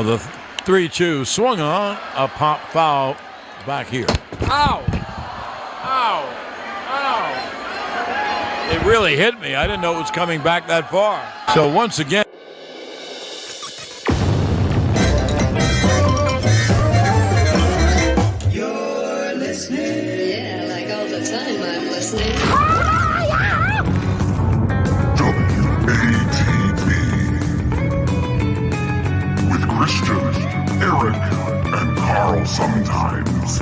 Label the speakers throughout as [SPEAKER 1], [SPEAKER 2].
[SPEAKER 1] the 3-2 swung on a pop foul back here. Ow! Ow! Ow! It really hit me. I didn't know it was coming back that far. So once again.
[SPEAKER 2] You're listening.
[SPEAKER 3] Yeah, like all the time I'm listening.
[SPEAKER 4] With Christian, Eric, and Carl sometimes.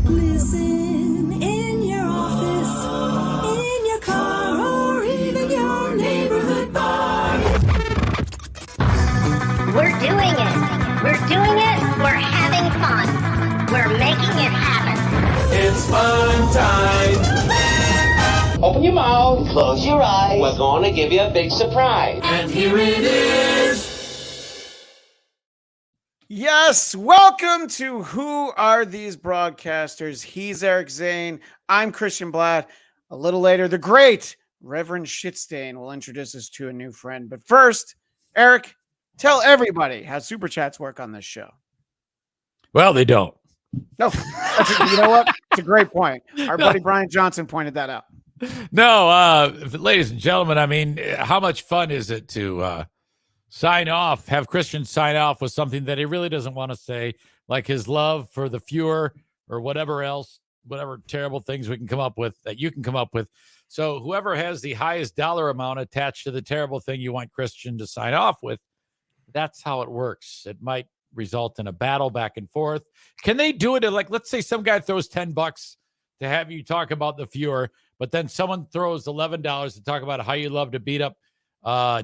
[SPEAKER 2] Listen in your office, in your car, or even your neighborhood bar.
[SPEAKER 5] We're doing it. We're doing it. We're having fun. We're making it happen.
[SPEAKER 6] It's fun time.
[SPEAKER 7] Open your mouth. Close your eyes. We're going to give you a big surprise.
[SPEAKER 6] And here it is.
[SPEAKER 8] Yes, welcome to Who Are These Broadcasters? He's Eric Zane. I'm Christian Bladt. A little later, the great Reverend Shitstain will introduce us to a new friend. But first, Eric, tell everybody how super chats work on this show.
[SPEAKER 1] Well, they don't.
[SPEAKER 8] No, you know what? It's a great point. Our buddy Brian Johnson pointed that out.
[SPEAKER 1] No, ladies and gentlemen, I mean, how much fun is it to sign off, have Christian sign off with something that he really doesn't want to say, like his love for the Fuhrer or whatever else, whatever terrible things we can come up with that you can come up with. So whoever has the highest dollar amount attached to the terrible thing you want Christian to sign off with, that's how it works. It might result in a battle back and forth. Can they do it at, like, let's say some guy throws $10 to have you talk about the Fuhrer, but then someone throws $11 to talk about how you love to beat up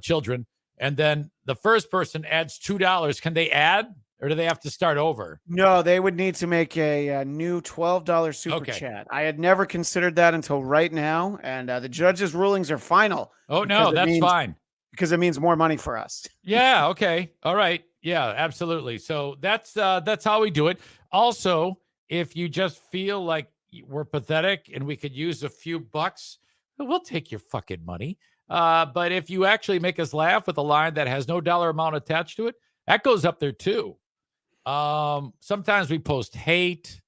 [SPEAKER 1] children. And then the first person adds $2. Can they add, or do they have to start over?
[SPEAKER 8] No, they would need to make a new $12 super chat. I had never considered that until right now, and the judges' rulings are final.
[SPEAKER 1] Oh, no, that's fine.
[SPEAKER 8] Because it means more money for us.
[SPEAKER 1] Yeah, okay. All right. Yeah, absolutely. So that's how we do it. Also, if you just feel like we're pathetic and we could use a few bucks, we'll take your fucking money. But if you actually make us laugh with a line that has no dollar amount attached to it, that goes up there too. Sometimes we post hate.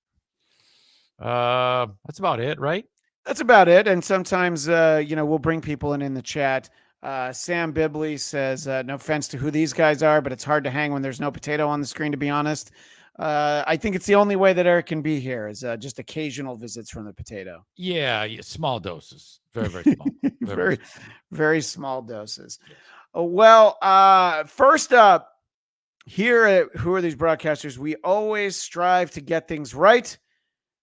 [SPEAKER 1] That's about it, right?
[SPEAKER 8] That's about it. And sometimes, we'll bring people in the chat. Sam Bibley says, no offense to who these guys are, but it's hard to hang when there's no potato on the screen, to be honest. I think it's the only way that Eric can be here is just occasional visits from the potato.
[SPEAKER 1] Yeah, small doses. Very, very small.
[SPEAKER 8] Very, very small doses. Well, first up, here at Who Are These Broadcasters, we always strive to get things right.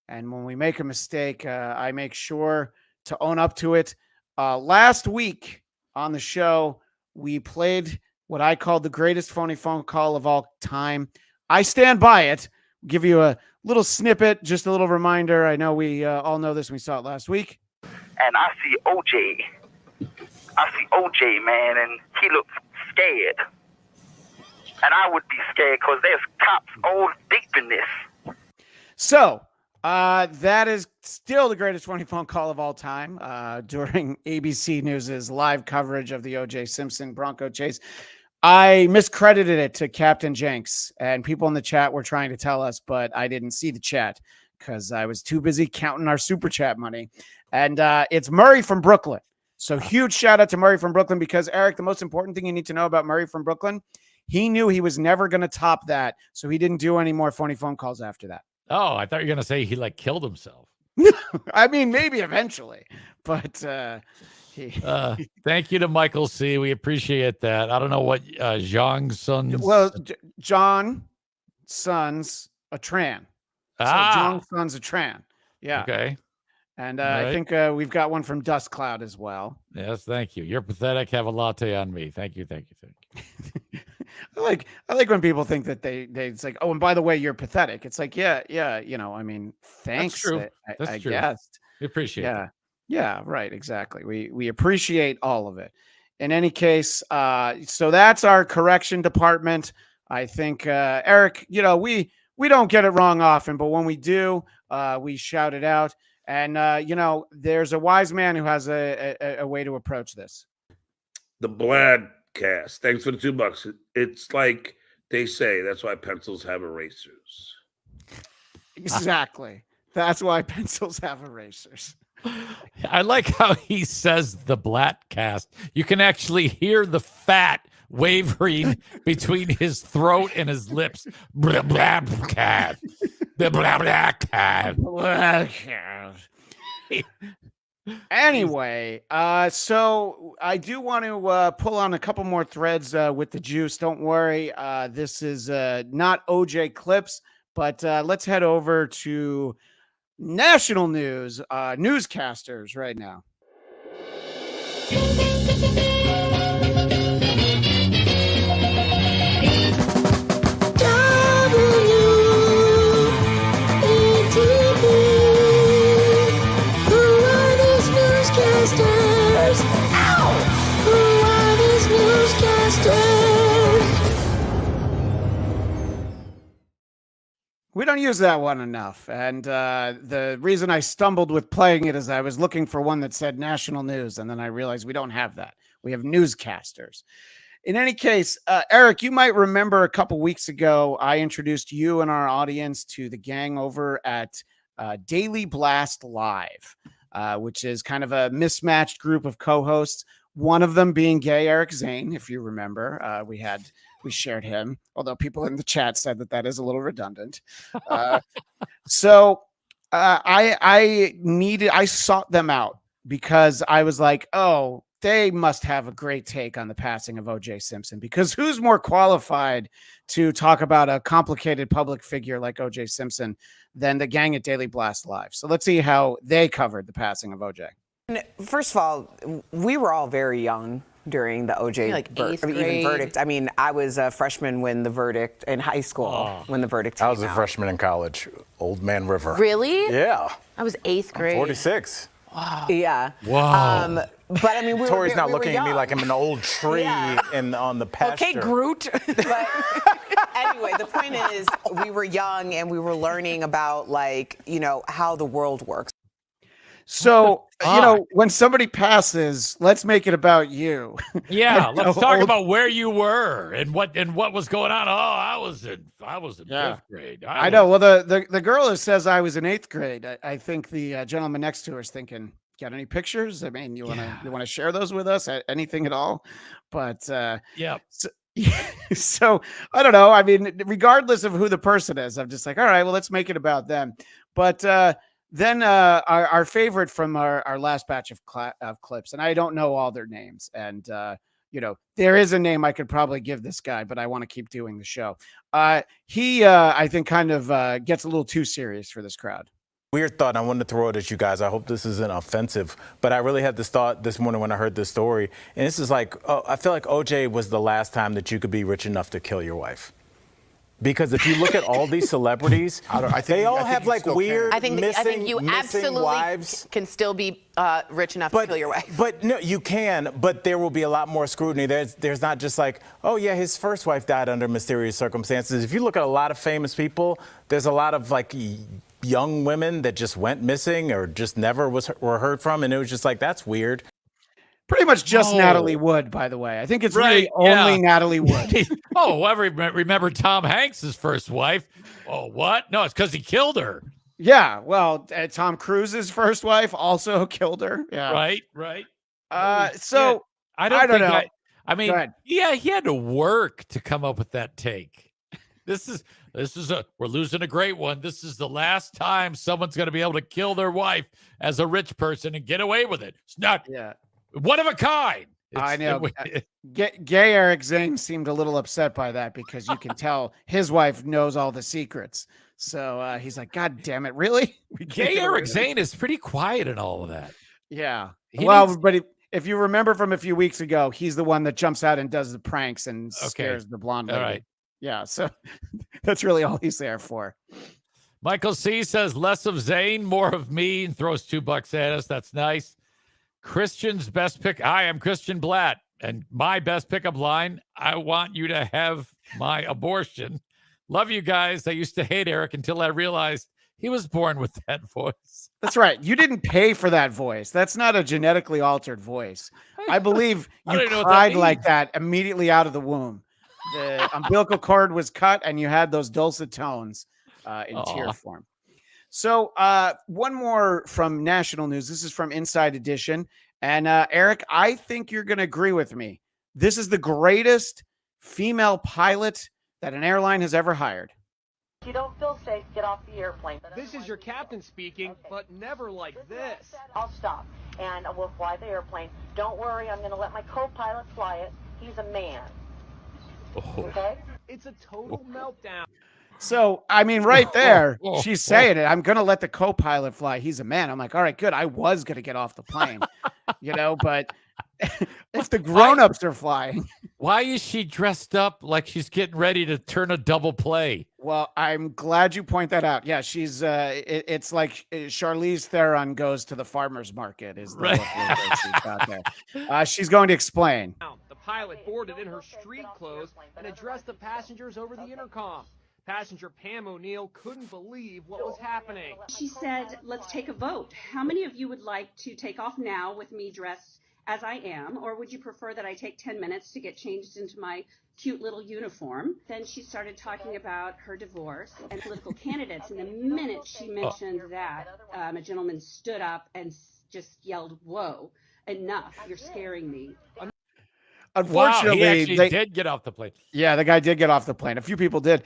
[SPEAKER 8] And when we make a mistake, I make sure to own up to it. Last week on the show, we played what I called the greatest phony phone call of all time. I stand by it. I'll give you a little snippet, just a little reminder. I know we all know this. We saw it last week.
[SPEAKER 9] And I see OJ, man, and he looks scared. And I would be scared because there's cops all deep in this.
[SPEAKER 8] So that is still the greatest phony phone call of all time during ABC News's live coverage of the O.J. Simpson Bronco chase. I miscredited it to Captain Jenks, and people in the chat were trying to tell us, but I didn't see the chat because I was too busy counting our super chat money. And it's Murray from Brooklyn. So huge shout out to Murray from Brooklyn because, Eric, the most important thing you need to know about Murray from Brooklyn, he knew he was never going to top that, so he didn't do any more phony phone calls after that.
[SPEAKER 1] Oh, I thought you were going to say he killed himself.
[SPEAKER 8] I mean, maybe eventually, but
[SPEAKER 1] thank you to Michael C. We appreciate that. I don't know what Zhang's son.
[SPEAKER 8] Well, John Son's a Tran. So John Son's a Tran. Yeah.
[SPEAKER 1] Okay.
[SPEAKER 8] And
[SPEAKER 1] right.
[SPEAKER 8] I think we've got one from Dust Cloud as well.
[SPEAKER 1] Yes, thank you. You're pathetic. Have a latte on me. Thank you.
[SPEAKER 8] I like when people think that they it's like, oh, and by the way, you're pathetic. It's like, yeah, I mean, thanks.
[SPEAKER 1] That's true.
[SPEAKER 8] I guess.
[SPEAKER 1] We appreciate it.
[SPEAKER 8] Yeah, right, exactly. We appreciate all of it. In any case, so that's our correction department. I think Eric, we don't get it wrong often, but when we do, we shout it out. And there's a wise man who has a way to approach this.
[SPEAKER 10] The Bladt cast. Thanks for the $2. It's like They say that's why pencils have erasers.
[SPEAKER 8] Exactly. That's why pencils have erasers.
[SPEAKER 1] I like how he says the Blatt cast. You can actually hear the fat wavering between his throat and his lips. Blah, blah, cat. The blah, blah, cat.
[SPEAKER 8] Anyway, so I do want to pull on a couple more threads with the juice. Don't worry. This is not OJ clips, but let's head over to national news, newscasters right now. We don't use that one enough. And the reason I stumbled with playing it is I was looking for one that said national news. And then I realized we don't have that. We have newscasters. In any case, Eric, you might remember a couple weeks ago, I introduced you and our audience to the gang over at Daily Blast Live, which is kind of a mismatched group of co-hosts. One of them being gay Eric Zane, if you remember. We shared him, although people in the chat said that is a little redundant. So I sought them out because I was like, oh, they must have a great take on the passing of O.J. Simpson, because who's more qualified to talk about a complicated public figure like O.J. Simpson than the gang at Daily Blast Live? So let's see how they covered the passing of O.J.
[SPEAKER 11] First of all, we were all very young during the OJ even verdict. I mean, I was a freshman when the verdict in high school when the verdict came out.
[SPEAKER 12] I was a freshman in college. Old Man River.
[SPEAKER 13] Really?
[SPEAKER 12] Yeah.
[SPEAKER 13] I was 8th grade.
[SPEAKER 12] I'm 46.
[SPEAKER 11] Wow. Yeah.
[SPEAKER 12] Wow.
[SPEAKER 11] But I mean,
[SPEAKER 12] Tori's not looking at me like I'm an old tree on the pasture.
[SPEAKER 11] Okay, Groot. But anyway, the point is, we were young and we were learning about how the world works.
[SPEAKER 8] So, when somebody passes, let's make it about you.
[SPEAKER 1] Yeah, let's talk about where you were and what was going on. Oh, I was in 5th grade.
[SPEAKER 8] I know. Well, the girl that says I was in 8th grade, I think the gentleman next to her is thinking, got any pictures? I mean, you want to share those with us? Anything at all? But
[SPEAKER 1] yeah.
[SPEAKER 8] So I don't know. I mean, regardless of who the person is, I'm just like, all right, well, let's make it about them. But then our favorite from our last batch of clips, and I don't know all their names, and there is a name I could probably give this guy, but I want to keep doing the show. He I think kind of gets a little too serious for this crowd.
[SPEAKER 12] Weird thought. I wanted to throw it at you guys. I hope this isn't offensive, but I really had this thought this morning when I heard this story, and this is like, I feel like OJ was the last time that you could be rich enough to kill your wife. Because if you look at all these celebrities, they all have like weird
[SPEAKER 13] I think you absolutely
[SPEAKER 12] wives.
[SPEAKER 13] Can still be rich enough to kill your wife.
[SPEAKER 12] But no, you can. But there will be a lot more scrutiny. There's not just like, oh yeah, his first wife died under mysterious circumstances. If you look at a lot of famous people, there's a lot of like young women that just went missing or just never were heard from, and it was just like, that's weird.
[SPEAKER 8] Pretty much just Natalie Wood, by the way. I think it's really only Natalie Wood.
[SPEAKER 1] Remember Tom Hanks' first wife? Oh, what? No, it's because he killed her.
[SPEAKER 8] Yeah, well, Tom Cruise's first wife also killed her. Yeah,
[SPEAKER 1] right.
[SPEAKER 8] So
[SPEAKER 1] I don't know. I mean, he had to work to come up with that take. This is we're losing a great one. This is the last time someone's going to be able to kill their wife as a rich person and get away with it. It's not.
[SPEAKER 8] Yeah.
[SPEAKER 1] One of a kind.
[SPEAKER 8] I know. Gay Eric Zane seemed a little upset by that because you can tell his wife knows all the secrets. So he's like, God damn it, really?
[SPEAKER 1] Gay Eric Zane is pretty quiet in all of that.
[SPEAKER 8] Yeah. But if you remember from a few weeks ago, he's the one that jumps out and does the pranks and scares the blonde lady.
[SPEAKER 1] All right.
[SPEAKER 8] Yeah. So that's really all he's there for.
[SPEAKER 1] Michael C says less of Zane, more of me, and throws $2 at us. That's nice. Christian's best pick. Hi, I'm Christian Bladt, and my best pickup line, I want you to have my abortion. Love you guys. I used to hate Eric until I realized he was born with that voice.
[SPEAKER 8] That's right. You didn't pay for that voice. That's not a genetically altered voice. I believe you cried like that immediately out of the womb. the umbilical cord was cut, and you had those dulcet tones in tear form. So one more from national news. This is from Inside Edition. And Eric, I think you're going to agree with me. This is the greatest female pilot that an airline has ever hired.
[SPEAKER 14] If you don't feel safe, get off the airplane.
[SPEAKER 15] This is your captain speaking, but never like this.
[SPEAKER 14] I'll stop, and we'll fly the airplane. Don't worry, I'm going to let my co-pilot fly it. He's a man. Okay?
[SPEAKER 15] It's a total meltdown.
[SPEAKER 8] So, I mean, right there, she's saying it. I'm going to let the co-pilot fly. He's a man. I'm like, all right, good. I was going to get off the plane, but if the grown-ups are flying.
[SPEAKER 1] Why is she dressed up like she's getting ready to turn a double play?
[SPEAKER 8] Well, I'm glad you point that out. Yeah, she's it's like Charlize Theron goes to the farmer's market is the look that she's got there. She's going to explain.
[SPEAKER 15] The pilot boarded in her street clothes and addressed the passengers over the intercom. Passenger Pam O'Neill couldn't believe what was happening.
[SPEAKER 16] She said, let's take a vote. How many of you would like to take off now with me dressed as I am, or would you prefer that I take 10 minutes to get changed into my cute little uniform? Then she started talking about her divorce and political candidates, and the minute she mentioned that, a gentleman stood up and just yelled, whoa, enough, you're scaring me.
[SPEAKER 8] Unfortunately,
[SPEAKER 1] wow, he actually did get off the plane.
[SPEAKER 8] Yeah, the guy did get off the plane. A few people did.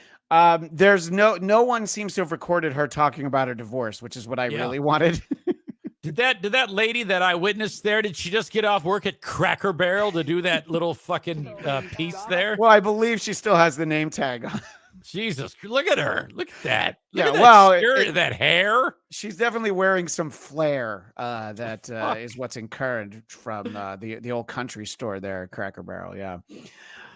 [SPEAKER 8] There's no one seems to have recorded her talking about her divorce, which is what I really wanted.
[SPEAKER 1] Did that lady that I witnessed there, did she just get off work at Cracker Barrel to do that little fucking piece there?
[SPEAKER 8] Well, I believe she still has the name tag on.
[SPEAKER 1] Jesus, look at her. Look at that. Look
[SPEAKER 8] Yeah,
[SPEAKER 1] at that
[SPEAKER 8] well,
[SPEAKER 1] skirt, that hair.
[SPEAKER 8] She's definitely wearing some flair. That is what's encouraged from the old country store there at Cracker Barrel. Yeah.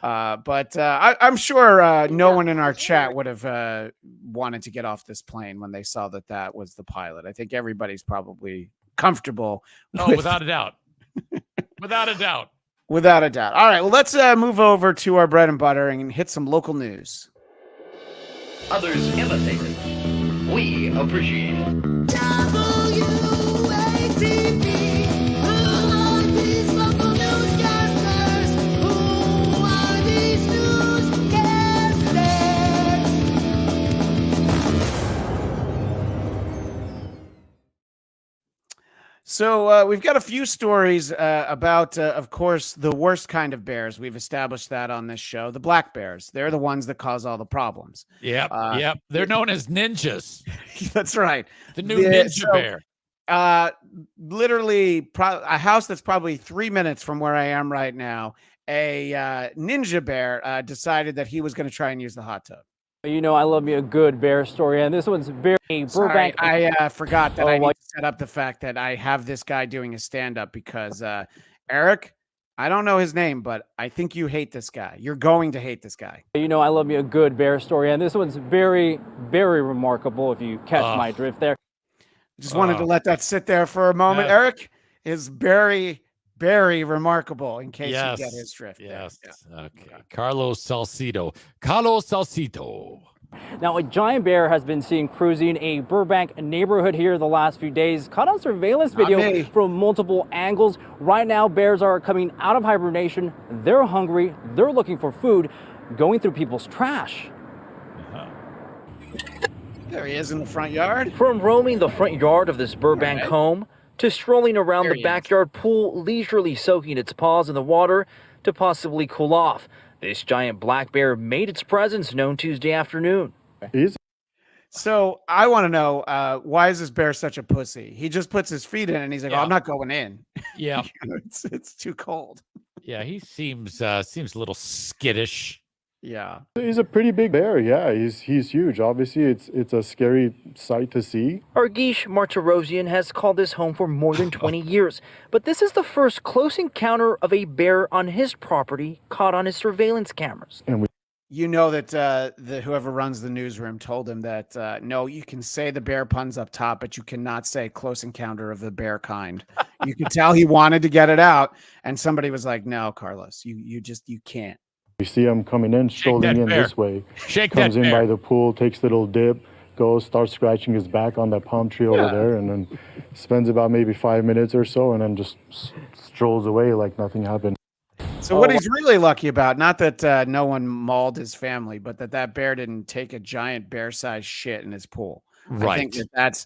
[SPEAKER 8] But I'm sure no one in our chat would have wanted to get off this plane when they saw that was the pilot. I think everybody's probably comfortable.
[SPEAKER 1] Without a doubt. Without a doubt.
[SPEAKER 8] Without a doubt. All right. Well, let's move over to our bread and butter and hit some local news.
[SPEAKER 17] Others imitate it. We appreciate it.
[SPEAKER 8] So we've got a few stories about, of course, the worst kind of bears. We've established that on this show. The black bears. They're the ones that cause all the problems.
[SPEAKER 1] Yep. They're known as ninjas.
[SPEAKER 8] That's right.
[SPEAKER 1] The new ninja bear.
[SPEAKER 8] Literally a house that's probably 3 minutes from where I am right now. A ninja bear decided that he was going to try and use the hot tub.
[SPEAKER 18] You know, I love me a good bear story, and this one's very Burbank.
[SPEAKER 8] I forgot that I need to set up the fact that I have this guy doing a stand-up because Eric, I don't know his name, but I think you hate this guy. You're going to hate this guy.
[SPEAKER 18] You know, I love me a good bear story, and this one's very, very remarkable if you catch my drift there.
[SPEAKER 8] Just wanted to let that sit there for a moment.
[SPEAKER 1] Yeah.
[SPEAKER 8] Eric is very, very remarkable in case you get his drift.
[SPEAKER 1] Yes.
[SPEAKER 8] Yeah.
[SPEAKER 1] Okay. Carlos Salcido.
[SPEAKER 18] Now, a giant bear has been seen cruising a Burbank neighborhood here the last few days. Caught on surveillance video from multiple angles. Right now, bears are coming out of hibernation. They're hungry. They're looking for food, going through people's trash.
[SPEAKER 8] There he is in the front yard.
[SPEAKER 19] From roaming the front yard of this Burbank home to strolling around the backyard pool, leisurely soaking its paws in the water to possibly cool off. This giant black bear made its presence known Tuesday afternoon.
[SPEAKER 8] So I want to know, why is this bear such a pussy? He just puts his feet in and he's like, oh, I'm not going in.
[SPEAKER 1] Yeah.
[SPEAKER 8] It's too cold.
[SPEAKER 1] Yeah, he seems a little skittish.
[SPEAKER 8] Yeah.
[SPEAKER 20] He's a pretty big bear. Yeah, he's huge. Obviously, it's a scary sight to see.
[SPEAKER 19] Argish Martirosian has called this home for more than 20 years, but this is the first close encounter of a bear on his property caught on his surveillance cameras.
[SPEAKER 20] And
[SPEAKER 8] you know that whoever runs the newsroom told him that, no, you can say the bear puns up top, but you cannot say close encounter of the bear kind. You could tell he wanted to get it out, and somebody was like, no, Carlos, you can't.
[SPEAKER 20] We see him coming in, strolling in this way. Comes in by the pool, takes a little dip, goes, starts scratching his back on that palm tree over there, and then spends about maybe 5 minutes or so, and then just strolls away like nothing happened.
[SPEAKER 8] So So what he's really lucky about, not that no one mauled his family, but that bear didn't take a giant bear-sized shit in his pool. I think that's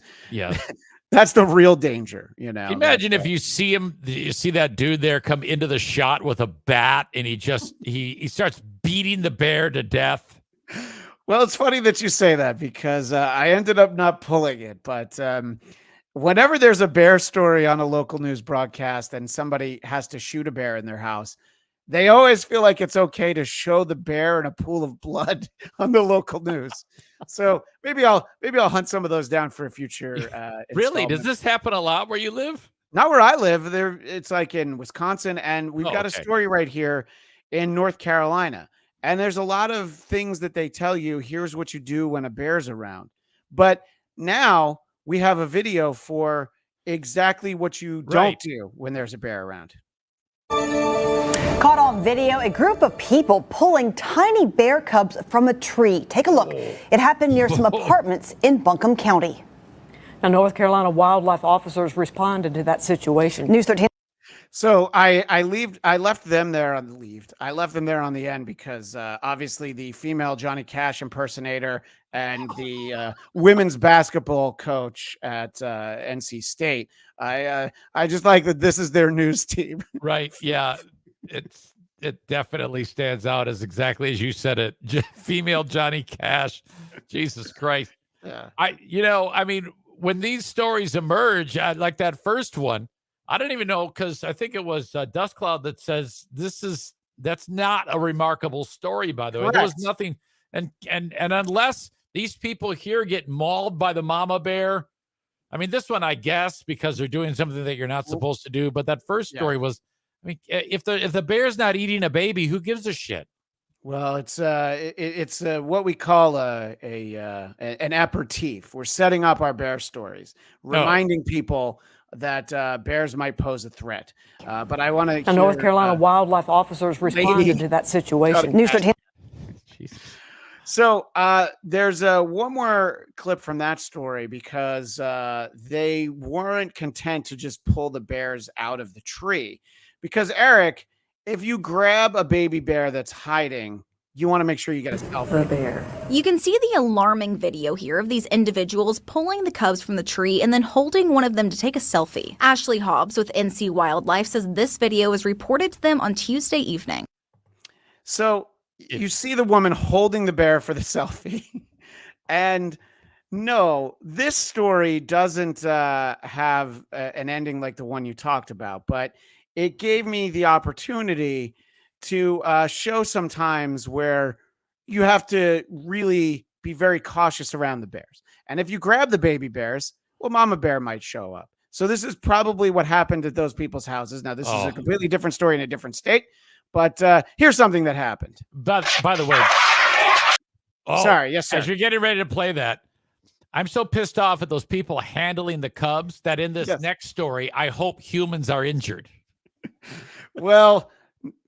[SPEAKER 8] that's the real danger, you know.
[SPEAKER 1] Imagine if you see that dude there come into the shot with a bat and he starts beating the bear to death.
[SPEAKER 8] Well, it's funny that you say that because I ended up not pulling it, but whenever there's a bear story on a local news broadcast and somebody has to shoot a bear in their house, they always feel like it's okay to show the bear in a pool of blood on the local news. So maybe I'll hunt some of those down for a future.
[SPEAKER 1] Really? Does this happen a lot where you live?
[SPEAKER 8] Not where I live. It's like in Wisconsin, and we've got a story right here in North Carolina. And there's a lot of things that they tell you. Here's what you do when a bear's around. But now we have a video for exactly what you don't do when there's a bear around.
[SPEAKER 21] Caught on video, a group of people pulling tiny bear cubs from a tree. Take a look. It happened near some apartments in Buncombe County.
[SPEAKER 22] Now, North Carolina wildlife officers responded to that situation.
[SPEAKER 21] News 13.
[SPEAKER 8] So I left them there on the end because obviously the female Johnny Cash impersonator and the women's basketball coach at NC State. I just like that this is their news team.
[SPEAKER 1] Right. Yeah. It definitely stands out as exactly as you said it. Female Johnny Cash. Jesus Christ.
[SPEAKER 8] Yeah.
[SPEAKER 1] I mean, when these stories emerge, like that first one, I don't even know, because I think it was Dust Cloud that says that's not a remarkable story, by the way. There was nothing. And unless these people here get mauled by the mama bear, I mean, this one, I guess, because they're doing something that you're not supposed to do. But that first story was, I mean, if the bear's not eating a baby, who gives a shit?
[SPEAKER 8] Well, it's what we call an aperitif. We're setting up our bear stories, reminding people that bears might pose a threat. But I want to.
[SPEAKER 22] North Carolina wildlife officers responded to that situation.
[SPEAKER 21] News 13.
[SPEAKER 8] So there's one more clip from that story because they weren't content to just pull the bears out of the tree. Because, Eric, if you grab a baby bear that's hiding, you want to make sure you get a selfie.
[SPEAKER 23] You can see the alarming video here of these individuals pulling the cubs from the tree and then holding one of them to take a selfie. Ashley Hobbs with NC Wildlife says this video was reported to them on Tuesday evening.
[SPEAKER 8] So you see the woman holding the bear for the selfie. And no, this story doesn't have an ending like the one you talked about, but it gave me the opportunity to show some times where you have to really be very cautious around the bears. And if you grab the baby bears, well, mama bear might show up. So this is probably what happened at those people's houses. Now, this is a completely different story in a different state, but here's something that happened.
[SPEAKER 1] But by the way,
[SPEAKER 8] sorry, yes, sir.
[SPEAKER 1] As you're getting ready to play that, I'm so pissed off at those people handling the cubs that in this next story, I hope humans are injured.
[SPEAKER 8] Well,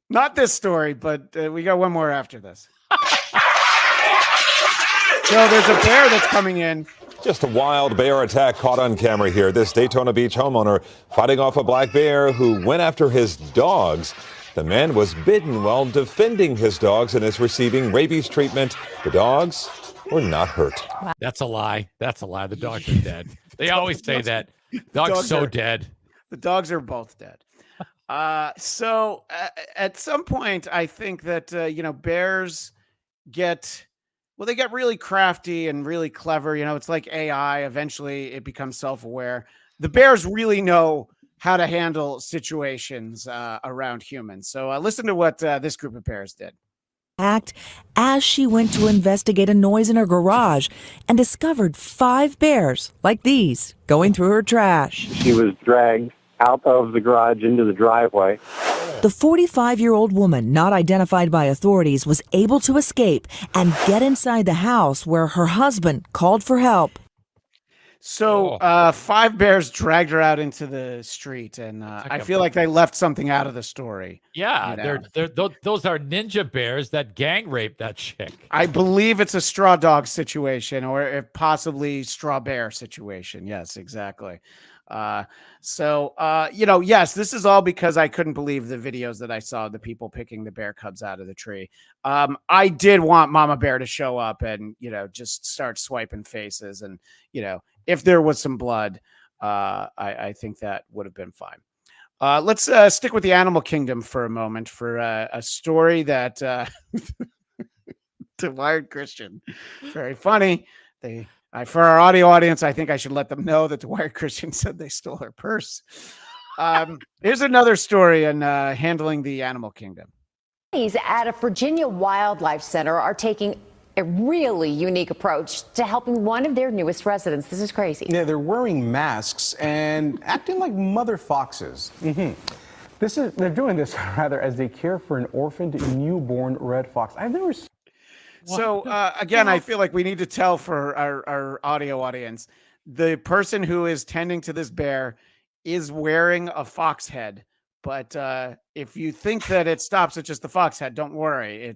[SPEAKER 8] not this story, but we got one more after this. So there's a bear that's coming in.
[SPEAKER 24] Just a wild bear attack caught on camera here. This Daytona Beach homeowner fighting off a black bear who went after his dogs. The man was bitten while defending his dogs and is receiving rabies treatment. The dogs were not hurt.
[SPEAKER 1] That's a lie. That's a lie. The dogs are dead. They always say that. Dogs so dead.
[SPEAKER 8] The dogs are both dead. So at some point, I think that, bears they get really crafty and really clever. It's like AI. Eventually it becomes self-aware. The bears really know how to handle situations around humans. So listen to what this group of bears did.
[SPEAKER 25] Act as she went to investigate a noise in her garage and discovered 5 bears like these going through her trash.
[SPEAKER 26] She was dragged out of the garage into the driveway.
[SPEAKER 25] The 45-year-old woman, not identified by authorities, was able to escape and get inside the house where her husband called for help.
[SPEAKER 8] So 5 bears dragged her out into the street, and I feel like they left something out of the story.
[SPEAKER 1] Yeah, those are ninja bears that gang raped that chick.
[SPEAKER 8] I believe it's a straw dog situation, or if possibly straw bear situation. Yes, exactly. Yes, this is all because I couldn't believe the videos that I saw of the people picking the bear cubs out of the tree. I did want Mama Bear to show up and, just start swiping faces. And, if there was some blood, I think that would have been fine. Let's stick with the animal kingdom for a moment for a story that to Wired Christian. Very funny. For our audio audience, I think I should let them know that the Wired Christian said they stole her purse. Here's another story on handling the animal kingdom.
[SPEAKER 2] At a Virginia Wildlife Center are taking a really unique approach to helping one of their newest residents. This is crazy.
[SPEAKER 3] Yeah, they're wearing masks and acting like mother foxes. They're doing this rather as they care for an orphaned newborn red fox. I've never seen.
[SPEAKER 8] So again, I feel like we need to tell for our audio audience, the person who is tending to this bear is wearing a fox head. But if you think that it stops at just the fox head, don't worry.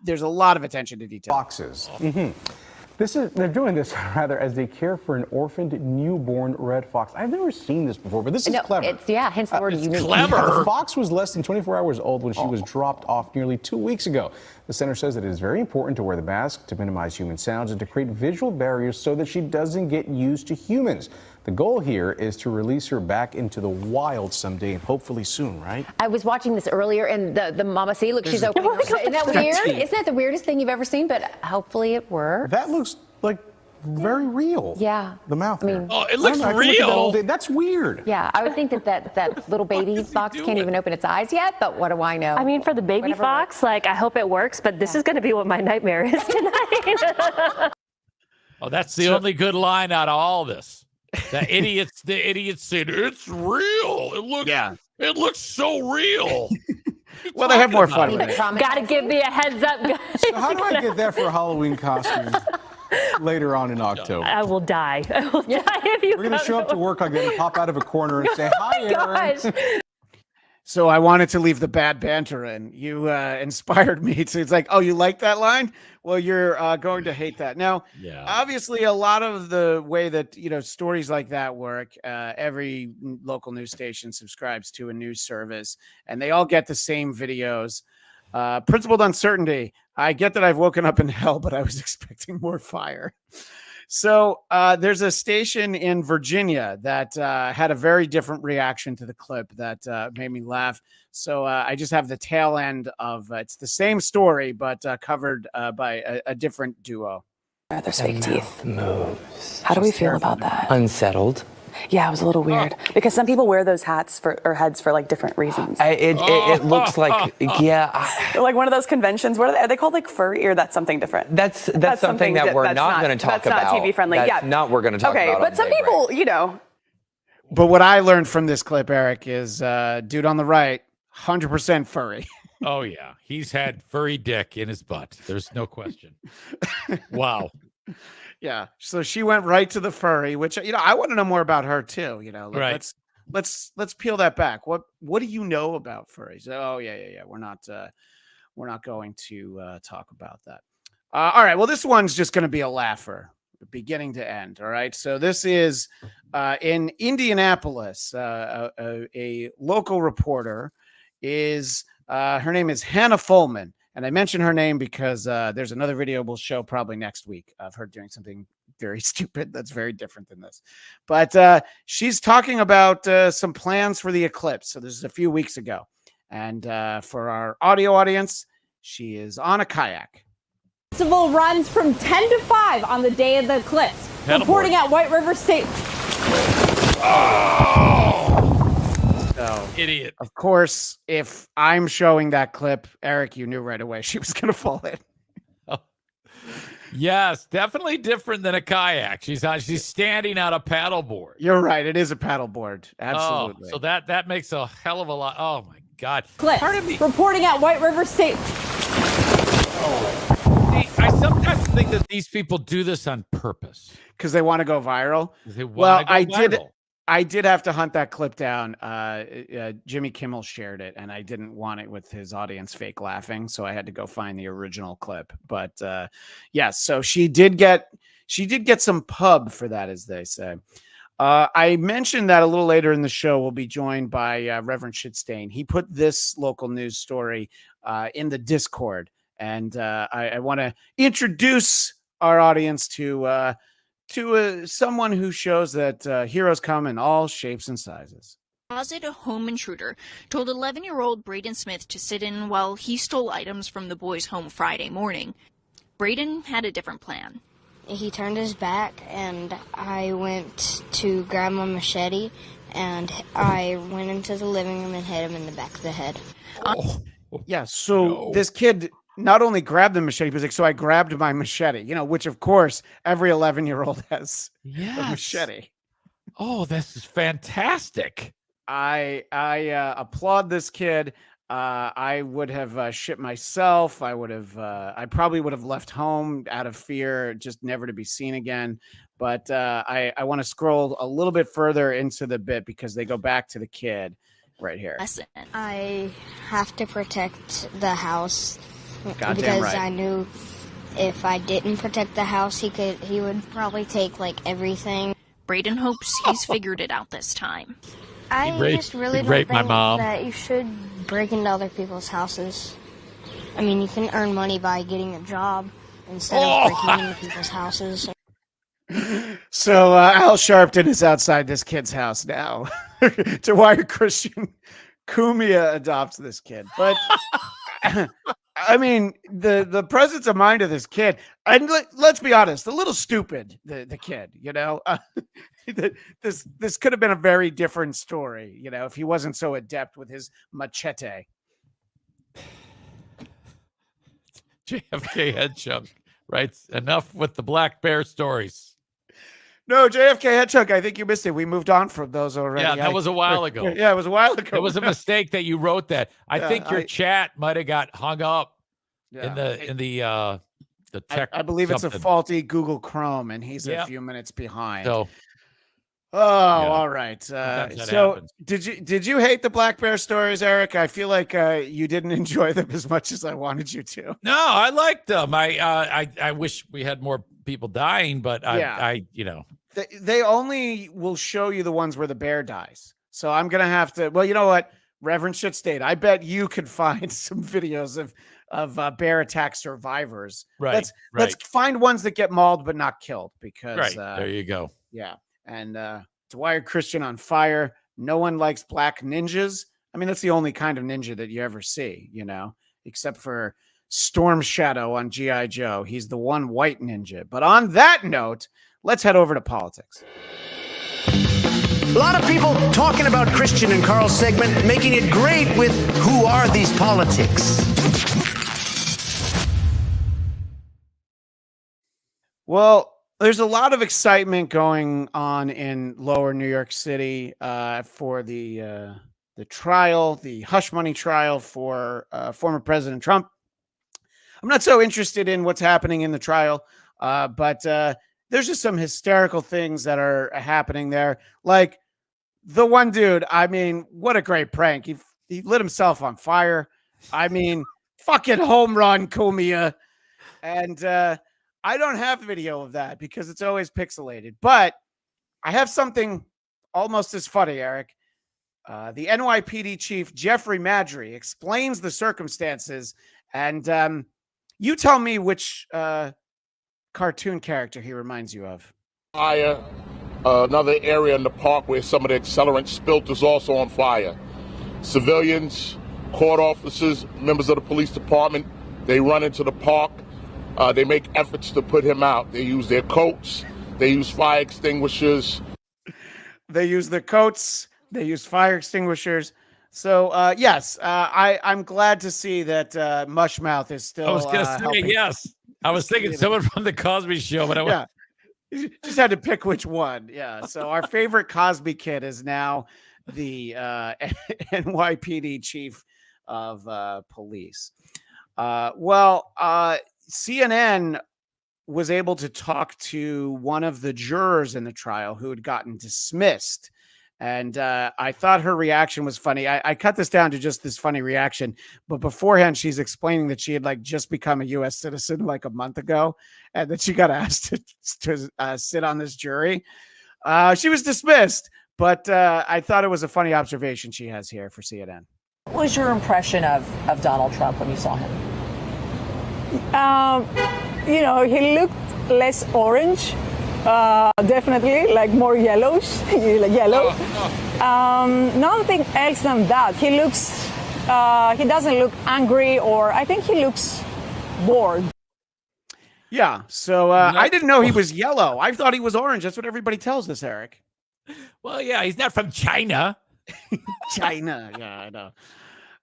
[SPEAKER 8] There's a lot of attention to detail.
[SPEAKER 3] Foxes. They're doing this rather as they care for an orphaned newborn red fox. I've never seen this before, but this is clever.
[SPEAKER 2] Hence the word unique.
[SPEAKER 3] Clever. The fox was less than 24 hours old when she was dropped off nearly 2 weeks ago. The center says that it is very important to wear the mask to minimize human sounds and to create visual barriers so that she doesn't get used to humans. The goal here is to release her back into the wild someday and hopefully soon, right?
[SPEAKER 2] I was watching this earlier and the mama, see, look, she's opening her. Isn't that weird? Isn't that the weirdest thing you've ever seen? But hopefully it works.
[SPEAKER 3] That looks like very real.
[SPEAKER 2] Yeah.
[SPEAKER 3] The mouth.
[SPEAKER 1] It looks real.
[SPEAKER 3] That's weird.
[SPEAKER 2] Yeah, I would think that little baby fox can't even open its eyes yet, but what do I know?
[SPEAKER 4] I mean, for the baby fox, like, I hope it works, but this is going to be what my nightmare is tonight.
[SPEAKER 1] That's the only good line out of all this. The idiots said it's real. It looks so real.
[SPEAKER 8] Well, they have more fun with it.
[SPEAKER 4] Gotta give me a heads up, guys.
[SPEAKER 3] So how do I get that for a Halloween costume later on in October?
[SPEAKER 4] I will die. I will die if you.
[SPEAKER 3] We're gonna show up to work again, pop out of a corner and say, "Hi, Aaron."
[SPEAKER 8] So I wanted to leave the bad banter in. You inspired me to. It's like, oh, you like that line? Well, you're going to hate that. Now, obviously, a lot of the way that stories like that work, every local news station subscribes to a news service, and they all get the same videos. Principled uncertainty. I get that I've woken up in hell, but I was expecting more fire. So there's a station in Virginia that had a very different reaction to the clip that made me laugh. So I just have the tail end of it's the same story, but covered by a different duo.
[SPEAKER 5] There's fake teeth.
[SPEAKER 6] Moves.
[SPEAKER 5] How do we feel about that?
[SPEAKER 6] Unsettled.
[SPEAKER 5] Yeah, it was a little weird because some people wear those hats or heads for like different reasons.
[SPEAKER 6] It looks like
[SPEAKER 5] like one of those conventions. What are they called? Like furry, or that's something different?
[SPEAKER 6] That's something that we're not going to talk about.
[SPEAKER 5] That's not TV friendly.
[SPEAKER 6] That's not we're going to talk about.
[SPEAKER 5] Okay, but some people,
[SPEAKER 8] But what I learned from this clip, Eric, is dude on the right, 100% furry.
[SPEAKER 1] Oh yeah, he's had furry dick in his butt. There's no question. Wow.
[SPEAKER 8] Yeah, so she went right to the furry, which I want to know more about her too.
[SPEAKER 1] Right.
[SPEAKER 8] Let's peel that back. What do you know about furries? Oh yeah. We're not going to talk about that. All right. Well, this one's just going to be a laugher, beginning to end. All right. So this is in Indianapolis. A local reporter is her name is Hannah Fulman. And I mention her name because there's another video we'll show probably next week of her doing something very stupid that's very different than this. But she's talking about some plans for the eclipse. So this is a few weeks ago. And for our audio audience, she is on a kayak.
[SPEAKER 7] Festival runs from 10 to 5 on the day of the eclipse. Reporting at White River State.
[SPEAKER 8] So,
[SPEAKER 1] idiot.
[SPEAKER 8] Of course, if I'm showing that clip, Eric, you knew right away she was going to fall in.
[SPEAKER 1] Yes, definitely different than a kayak. She's standing on a paddleboard.
[SPEAKER 8] You're right. It is a paddleboard. Absolutely.
[SPEAKER 1] So that makes a hell of a lot. Oh my God.
[SPEAKER 7] Clip. Reporting at White River State.
[SPEAKER 1] I sometimes think that these people do this on purpose
[SPEAKER 8] because they want to go viral. I did have to hunt that clip down. Jimmy Kimmel shared it, and I didn't want it with his audience fake laughing, so I had to go find the original clip. But yes, so she did get some pub for that, as they say. I mentioned that a little later in the show, we'll be joined by Reverend Shitstain. He put this local news story in the Discord, and I want to introduce our audience to someone who shows that heroes come in all shapes and sizes.
[SPEAKER 9] Closet, a home intruder told 11-year-old Braden Smith to sit in while he stole items from the boy's home Friday morning. Braden had a different plan.
[SPEAKER 10] He turned his back, and I went to grab my machete, and I went into the living room and hit him in the back of the head.
[SPEAKER 8] Yeah, so this kid not only grabbed the machete, but was like, so I grabbed my machete, which of course every 11-year-old has a machete.
[SPEAKER 1] Oh, this is fantastic.
[SPEAKER 8] I applaud this kid. I would have shit myself. I probably would have left home out of fear, just never to be seen again. But I want to scroll a little bit further into the bit because they go back to the kid right here.
[SPEAKER 10] I have to protect the house
[SPEAKER 8] Goddamn right.
[SPEAKER 10] I knew if I didn't protect the house, he would probably take like everything.
[SPEAKER 9] Braden hopes he's figured it out this time.
[SPEAKER 10] I just really don't think that you should break into other people's houses. I mean, you can earn money by getting a job instead of breaking into people's houses.
[SPEAKER 8] So Al Sharpton is outside this kid's house now. Dwyer Christian Cumia adopts this kid. But I mean, the presence of mind of this kid, and let's be honest, a little stupid, the kid, this could have been a very different story, if he wasn't so adept with his machete.
[SPEAKER 1] JFK Headchunk writes, enough with the Black Bear stories.
[SPEAKER 8] No, JFK Headchunk, I think you missed it. We moved on from those already.
[SPEAKER 1] Yeah, that was a while ago.
[SPEAKER 8] Yeah, it was a while ago.
[SPEAKER 1] It was a mistake that you wrote that. I think your chat might have got hung up in the tech.
[SPEAKER 8] I believe it's a faulty Google Chrome, and he's a few minutes behind.
[SPEAKER 1] So,
[SPEAKER 8] all right. So did you hate the Black Bear stories, Eric? I feel like you didn't enjoy them as much as I wanted you to.
[SPEAKER 1] No, I liked them. I wish we had more people dying, but
[SPEAKER 8] they only will show you the ones where the bear dies. So I'm gonna have to. Well, you know what, Reverend Shitstain, I bet you could find some videos of bear attack survivors.
[SPEAKER 1] Right.
[SPEAKER 8] Let's find ones that get mauled but not killed, because
[SPEAKER 1] there you go.
[SPEAKER 8] Yeah. And Dwyer Christian on fire. No one likes black ninjas. I mean, that's the only kind of ninja that you ever see, except for Storm Shadow on G.I. Joe. He's the one white ninja. But on that note, let's head over to politics.
[SPEAKER 11] A lot of people talking about Christian and Carl's segment, making it great with who are these politics?
[SPEAKER 8] Well, there's a lot of excitement going on in lower New York City for the trial, the hush money trial for former President Trump. I'm not so interested in what's happening in the trial, but there's just some hysterical things that are happening there. Like the one dude, I mean, what a great prank. He lit himself on fire. I mean, fucking home run, Cumia. And I don't have video of that because it's always pixelated, but I have something almost as funny, Eric. The NYPD chief, Jeffrey Madry, explains the circumstances, and you tell me which cartoon character he reminds you of.
[SPEAKER 12] Fire. Another area in the park where some of the accelerant spilt is also on fire. Civilians, court officers, members of the police department, they run into the park. They make efforts to put him out. They use their coats. They use fire extinguishers.
[SPEAKER 8] They use their coats. They use fire extinguishers. So, yes, I'm glad to see that Mushmouth is still.
[SPEAKER 1] I was going to say yes. I was thinking someone from the Cosby Show, but I went.
[SPEAKER 8] You just had to pick which one. Yeah. So our favorite Cosby kid is now the NYPD chief of police. CNN was able to talk to one of the jurors in the trial who had gotten dismissed. And I thought her reaction was funny. I cut this down to just this funny reaction. But beforehand, she's explaining that she had just become a U.S. citizen like a month ago and that she got asked to sit on this jury. She was dismissed, but I thought it was a funny observation she has here for CNN.
[SPEAKER 22] What was your impression of Donald Trump when you saw him?
[SPEAKER 13] He looked less orange, definitely, like more yellowish, yellow. Nothing else than that. He doesn't look angry, or I think he looks bored.
[SPEAKER 8] Yeah, so I didn't know he was yellow. I thought he was orange. That's what everybody tells us, Eric.
[SPEAKER 1] Well, yeah, he's not from China.
[SPEAKER 8] China, yeah, I know.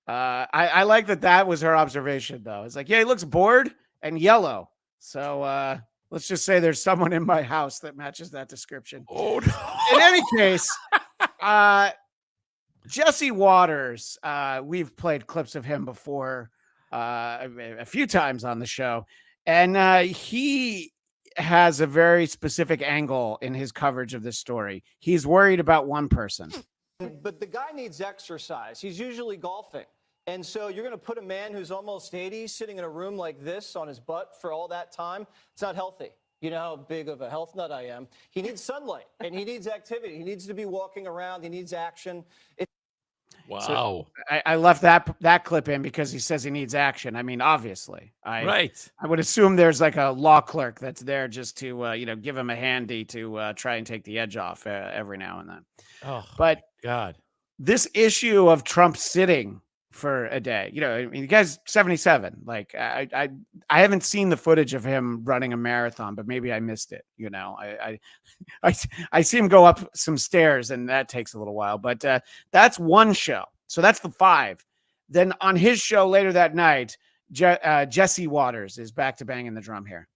[SPEAKER 8] I like that was her observation, though. It's like, yeah, he looks bored and yellow. So let's just say there's someone in my house that matches that description.
[SPEAKER 1] Oh, no.
[SPEAKER 8] In any case, Jesse Waters, we've played clips of him before a few times on the show. And he has a very specific angle in his coverage of this story. He's worried about one person.
[SPEAKER 14] But the guy needs exercise. He's usually golfing. And so you're going to put a man who's almost 80 sitting in a room like this on his butt for all that time? It's not healthy. You know how big of a health nut I am. He needs sunlight and he needs activity. He needs to be walking around. He needs action.
[SPEAKER 1] Wow.
[SPEAKER 8] So I left that clip in because he says he needs action. I mean, obviously. I would assume there's like a law clerk that's there just to, give him a handy to try and take the edge off every now and then.
[SPEAKER 1] Oh,
[SPEAKER 8] but
[SPEAKER 1] God,
[SPEAKER 8] this issue of Trump sitting for a day, I mean, the guy's 77. Like I haven't seen the footage of him running a marathon, but maybe I missed it. I see him go up some stairs and that takes a little while, but that's one show. So that's the 5. Then on his show later that night, Jesse Waters is back to banging the drum here.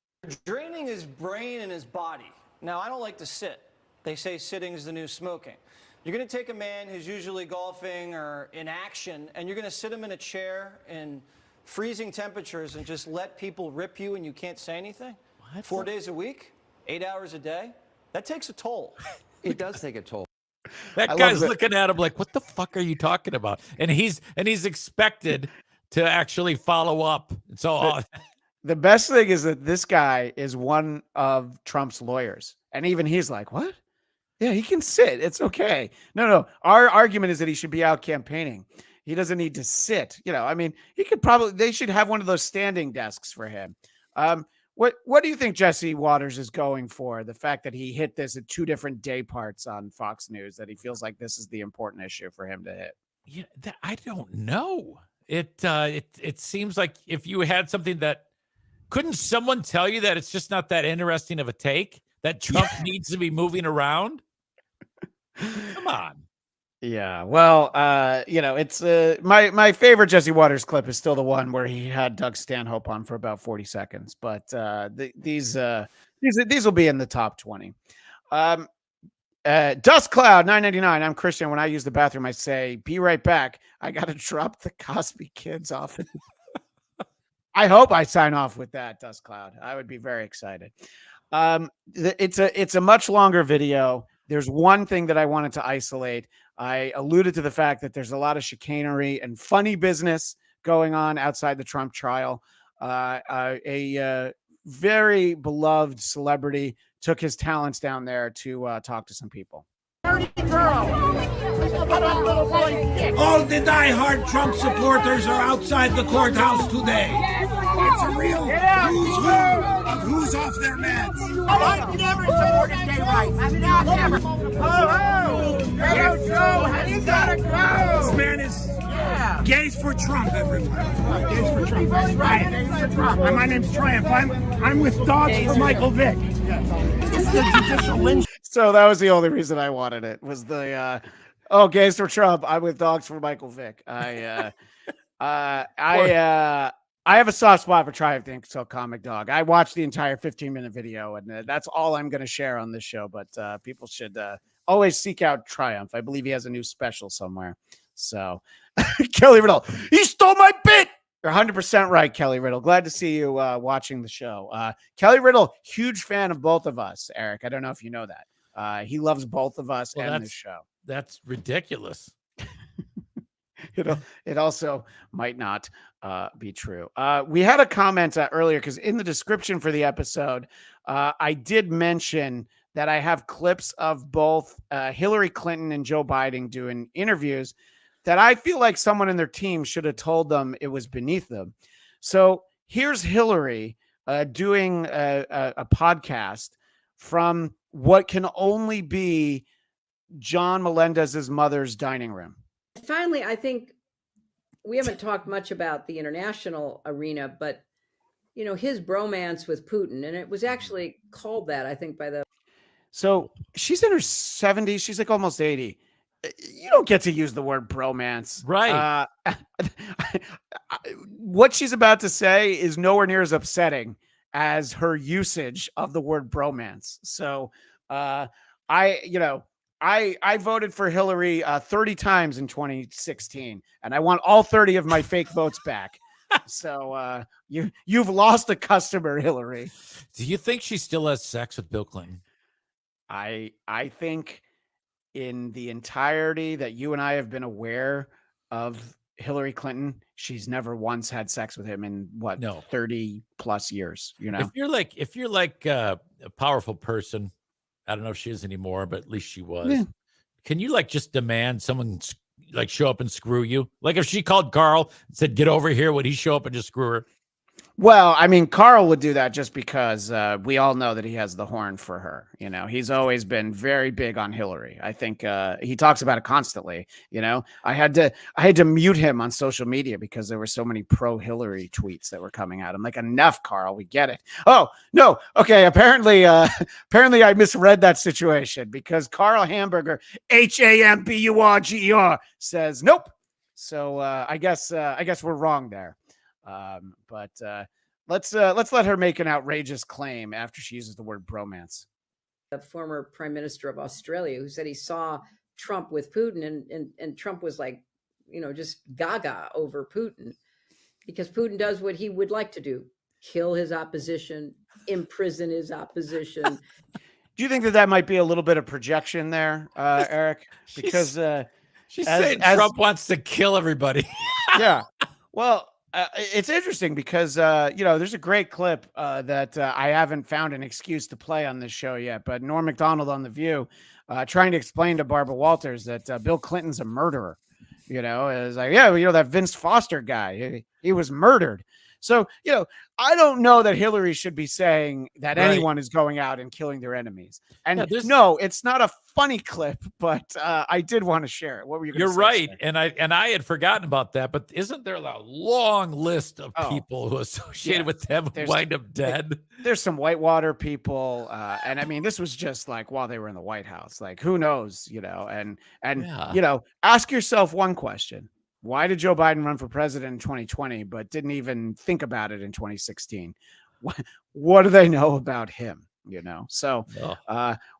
[SPEAKER 14] Draining his brain and his body. Now, I don't like to sit. They say sitting is the new smoking. You're going to take a man who's usually golfing or in action, and you're going to sit him in a chair in freezing temperatures and just let people rip you and you can't say anything? What? 4 days a week? 8 hours a day? That takes a toll.
[SPEAKER 6] It does take a toll.
[SPEAKER 1] That guy's looking at him like, what the fuck are you talking about? And he's expected to actually follow up. So
[SPEAKER 8] the best thing is that this guy is one of Trump's lawyers. And even he's like, what? Yeah, he can sit. It's okay. No. Our argument is that he should be out campaigning. He doesn't need to sit. I mean, they should have one of those standing desks for him. What do you think Jesse Waters is going for? The fact that he hit this at 2 different day parts on Fox News, that he feels like this is the important issue for him to hit.
[SPEAKER 1] Yeah, I don't know. It seems like if you had something that, couldn't someone tell you that it's just not that interesting of a take, that Trump needs to be moving around? Come on.
[SPEAKER 8] Yeah, well, it's my favorite Jesse Waters clip is still the one where he had Doug Stanhope on for about 40 seconds, but these will be in the top 20. Dust Cloud 999. I'm Christian. When I use the bathroom, I say, "Be right back. I got to drop the Cosby Kids off." I hope I sign off with that, Dust Cloud. I would be very excited. It's a much longer video. There's one thing that I wanted to isolate. I alluded to the fact that there's a lot of chicanery and funny business going on outside the Trump trial. A very beloved celebrity took his talents down there to talk to some people.
[SPEAKER 15] All the diehard Trump supporters are outside the courthouse today. It's a real who's who of who's off their meds. I've never supported gay rights. I've never. You gotta go. This man is gays for Trump, everyone. Gays for Trump. That's right. Gays for Trump. My name's Triumph. I'm with Dogs for Michael Vick. This is a judicial lynch.
[SPEAKER 8] So that was the only reason I wanted it, was the gays for Trump. I'm with Dogs for Michael Vick. I have a soft spot for Triumph the Incel Comic Dog. I watched the entire 15-minute video, and that's all I'm going to share on this show. But people should always seek out Triumph. I believe he has a new special somewhere. So Kelly Riddle, he stole my bit. You're 100% right, Kelly Riddle. Glad to see you watching the show. Kelly Riddle, huge fan of both of us, Eric. I don't know if you know that. He loves both of us and this show.
[SPEAKER 1] That's ridiculous.
[SPEAKER 8] It also might not be true. We had a comment earlier because in the description for the episode, I did mention that I have clips of both Hillary Clinton and Joe Biden doing interviews that I feel like someone in their team should have told them it was beneath them. So here's Hillary doing a podcast from what can only be John Melendez's mother's dining room.
[SPEAKER 16] Finally, I think we haven't talked much about the international arena, but his bromance with Putin, and it was actually called that, I think, by the.
[SPEAKER 8] So she's in her 70s. She's like almost 80. You don't get to use the word bromance.
[SPEAKER 1] Right.
[SPEAKER 8] What she's about to say is nowhere near as upsetting as her usage of the word bromance. So I voted for Hillary 30 times in 2016, and I want all 30 of my fake votes back. So you've lost a customer, Hillary.
[SPEAKER 1] Do you think she still has sex with Bill Clinton?
[SPEAKER 8] I think in the entirety that you and I have been aware of Hillary Clinton, she's never once had sex with him in 30 plus years.
[SPEAKER 1] If you're like a powerful person, I don't know if she is anymore, but at least she was. Yeah. Can you just demand someone show up and screw you? Like if she called Carl and said, "Get over here," would he show up and just screw her?
[SPEAKER 8] Well, I mean, Carl would do that just because we all know that he has the horn for her. He's always been very big on Hillary. I think he talks about it constantly. I had to mute him on social media because there were so many pro-Hillary tweets that were coming out. I'm like, enough, Carl. We get it. Oh, no. Okay. Apparently I misread that situation because Carl Hamburger, Hamburger, says nope. So I guess we're wrong there. But let's let her make an outrageous claim after she uses the word bromance.
[SPEAKER 16] The former Prime Minister of Australia, who said he saw Trump with Putin, and Trump was just gaga over Putin because Putin does what he would like to do: kill his opposition, imprison his opposition.
[SPEAKER 8] Do you think that might be a little bit of projection there, Eric? Because
[SPEAKER 1] she's saying Trump wants to kill everybody.
[SPEAKER 8] Yeah. Well, it's interesting because, there's a great clip that I haven't found an excuse to play on this show yet, but Norm Macdonald on The View trying to explain to Barbara Walters that Bill Clinton's a murderer, is like, that Vince Foster guy, he was murdered. So, I don't know that Hillary should be saying that anyone is going out and killing their enemies. And no, it's not a funny clip, but I did want to share it. What were you going to say?
[SPEAKER 1] You're right. And I had forgotten about that, but isn't there a long list of people who associated with them who wind up dead?
[SPEAKER 8] There's some Whitewater people. And I mean, this was just while they were in the White House, who knows, ask yourself one question. Why did Joe Biden run for president in 2020, but didn't even think about it in 2016? What do they know about him? So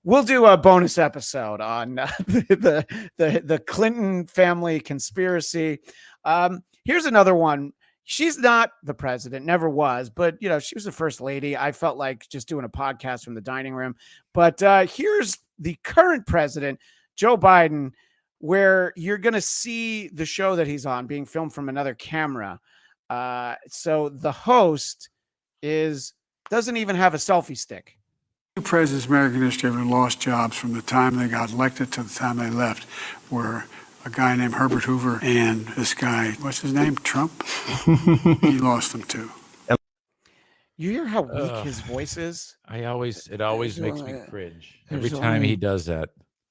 [SPEAKER 8] we'll do a bonus episode on the Clinton family conspiracy. Here's another one. She's not the president, never was, but she was the first lady. I felt like just doing a podcast from the dining room. But here's the current president, Joe Biden, where you're going to see the show that he's on being filmed from another camera. So the host doesn't even have a selfie stick.
[SPEAKER 17] Two presidents in American history have lost jobs from the time they got elected to the time they left, were a guy named Herbert Hoover and this guy, what's his name, Trump? He lost them too.
[SPEAKER 8] You hear how weak his voice is?
[SPEAKER 1] It always makes me cringe every time he does that.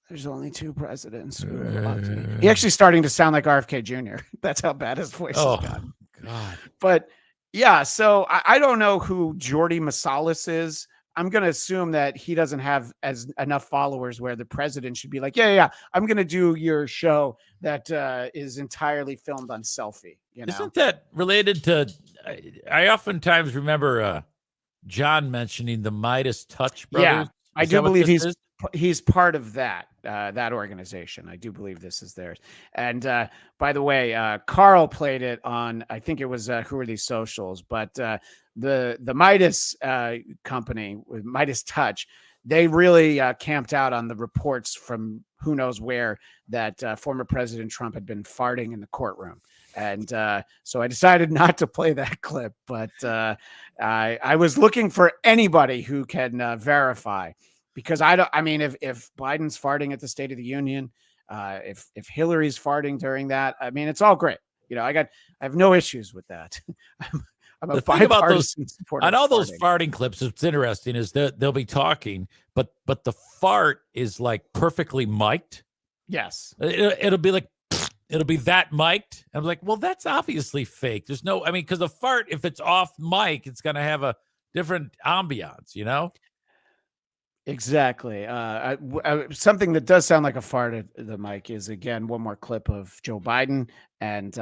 [SPEAKER 8] There's only two presidents. He's actually starting to sound like RFK Jr. That's how bad his voice has gotten.
[SPEAKER 1] God.
[SPEAKER 8] But yeah, so I don't know who Jordi Masalis is. I'm going to assume that he doesn't have enough followers where the president should be like, yeah, I'm going to do your show that is entirely filmed on selfie.
[SPEAKER 1] Isn't that related to, I oftentimes remember John mentioning the Midas Touch brothers.
[SPEAKER 8] Yeah, I do believe he's part of that organization. I do believe this is theirs. And by the way, Carl played it on, I think it was Who Are These Socials, but the Midas company with Midas Touch, they really camped out on the reports from who knows where that former President Trump had been farting in the courtroom. And so I decided not to play that clip, but I was looking for anybody who can verify because I mean, if Biden's farting at the State of the Union, if Hillary's farting during that, I mean, it's all great. You know, I have no issues with that. I'm a bipartisan supporter.
[SPEAKER 1] On all those farting clips, what's interesting is that they'll be talking, but the fart is like perfectly mic'd.
[SPEAKER 8] Yes.
[SPEAKER 1] It'll be like, it'll be that mic'd. I'm like, well, that's obviously fake. There's no, I mean, because a fart, if it's off mic, it's going to have a different ambiance, you know?
[SPEAKER 8] Exactly. Something that does sound like a fart at the mic is, again, one more clip of Joe Biden. And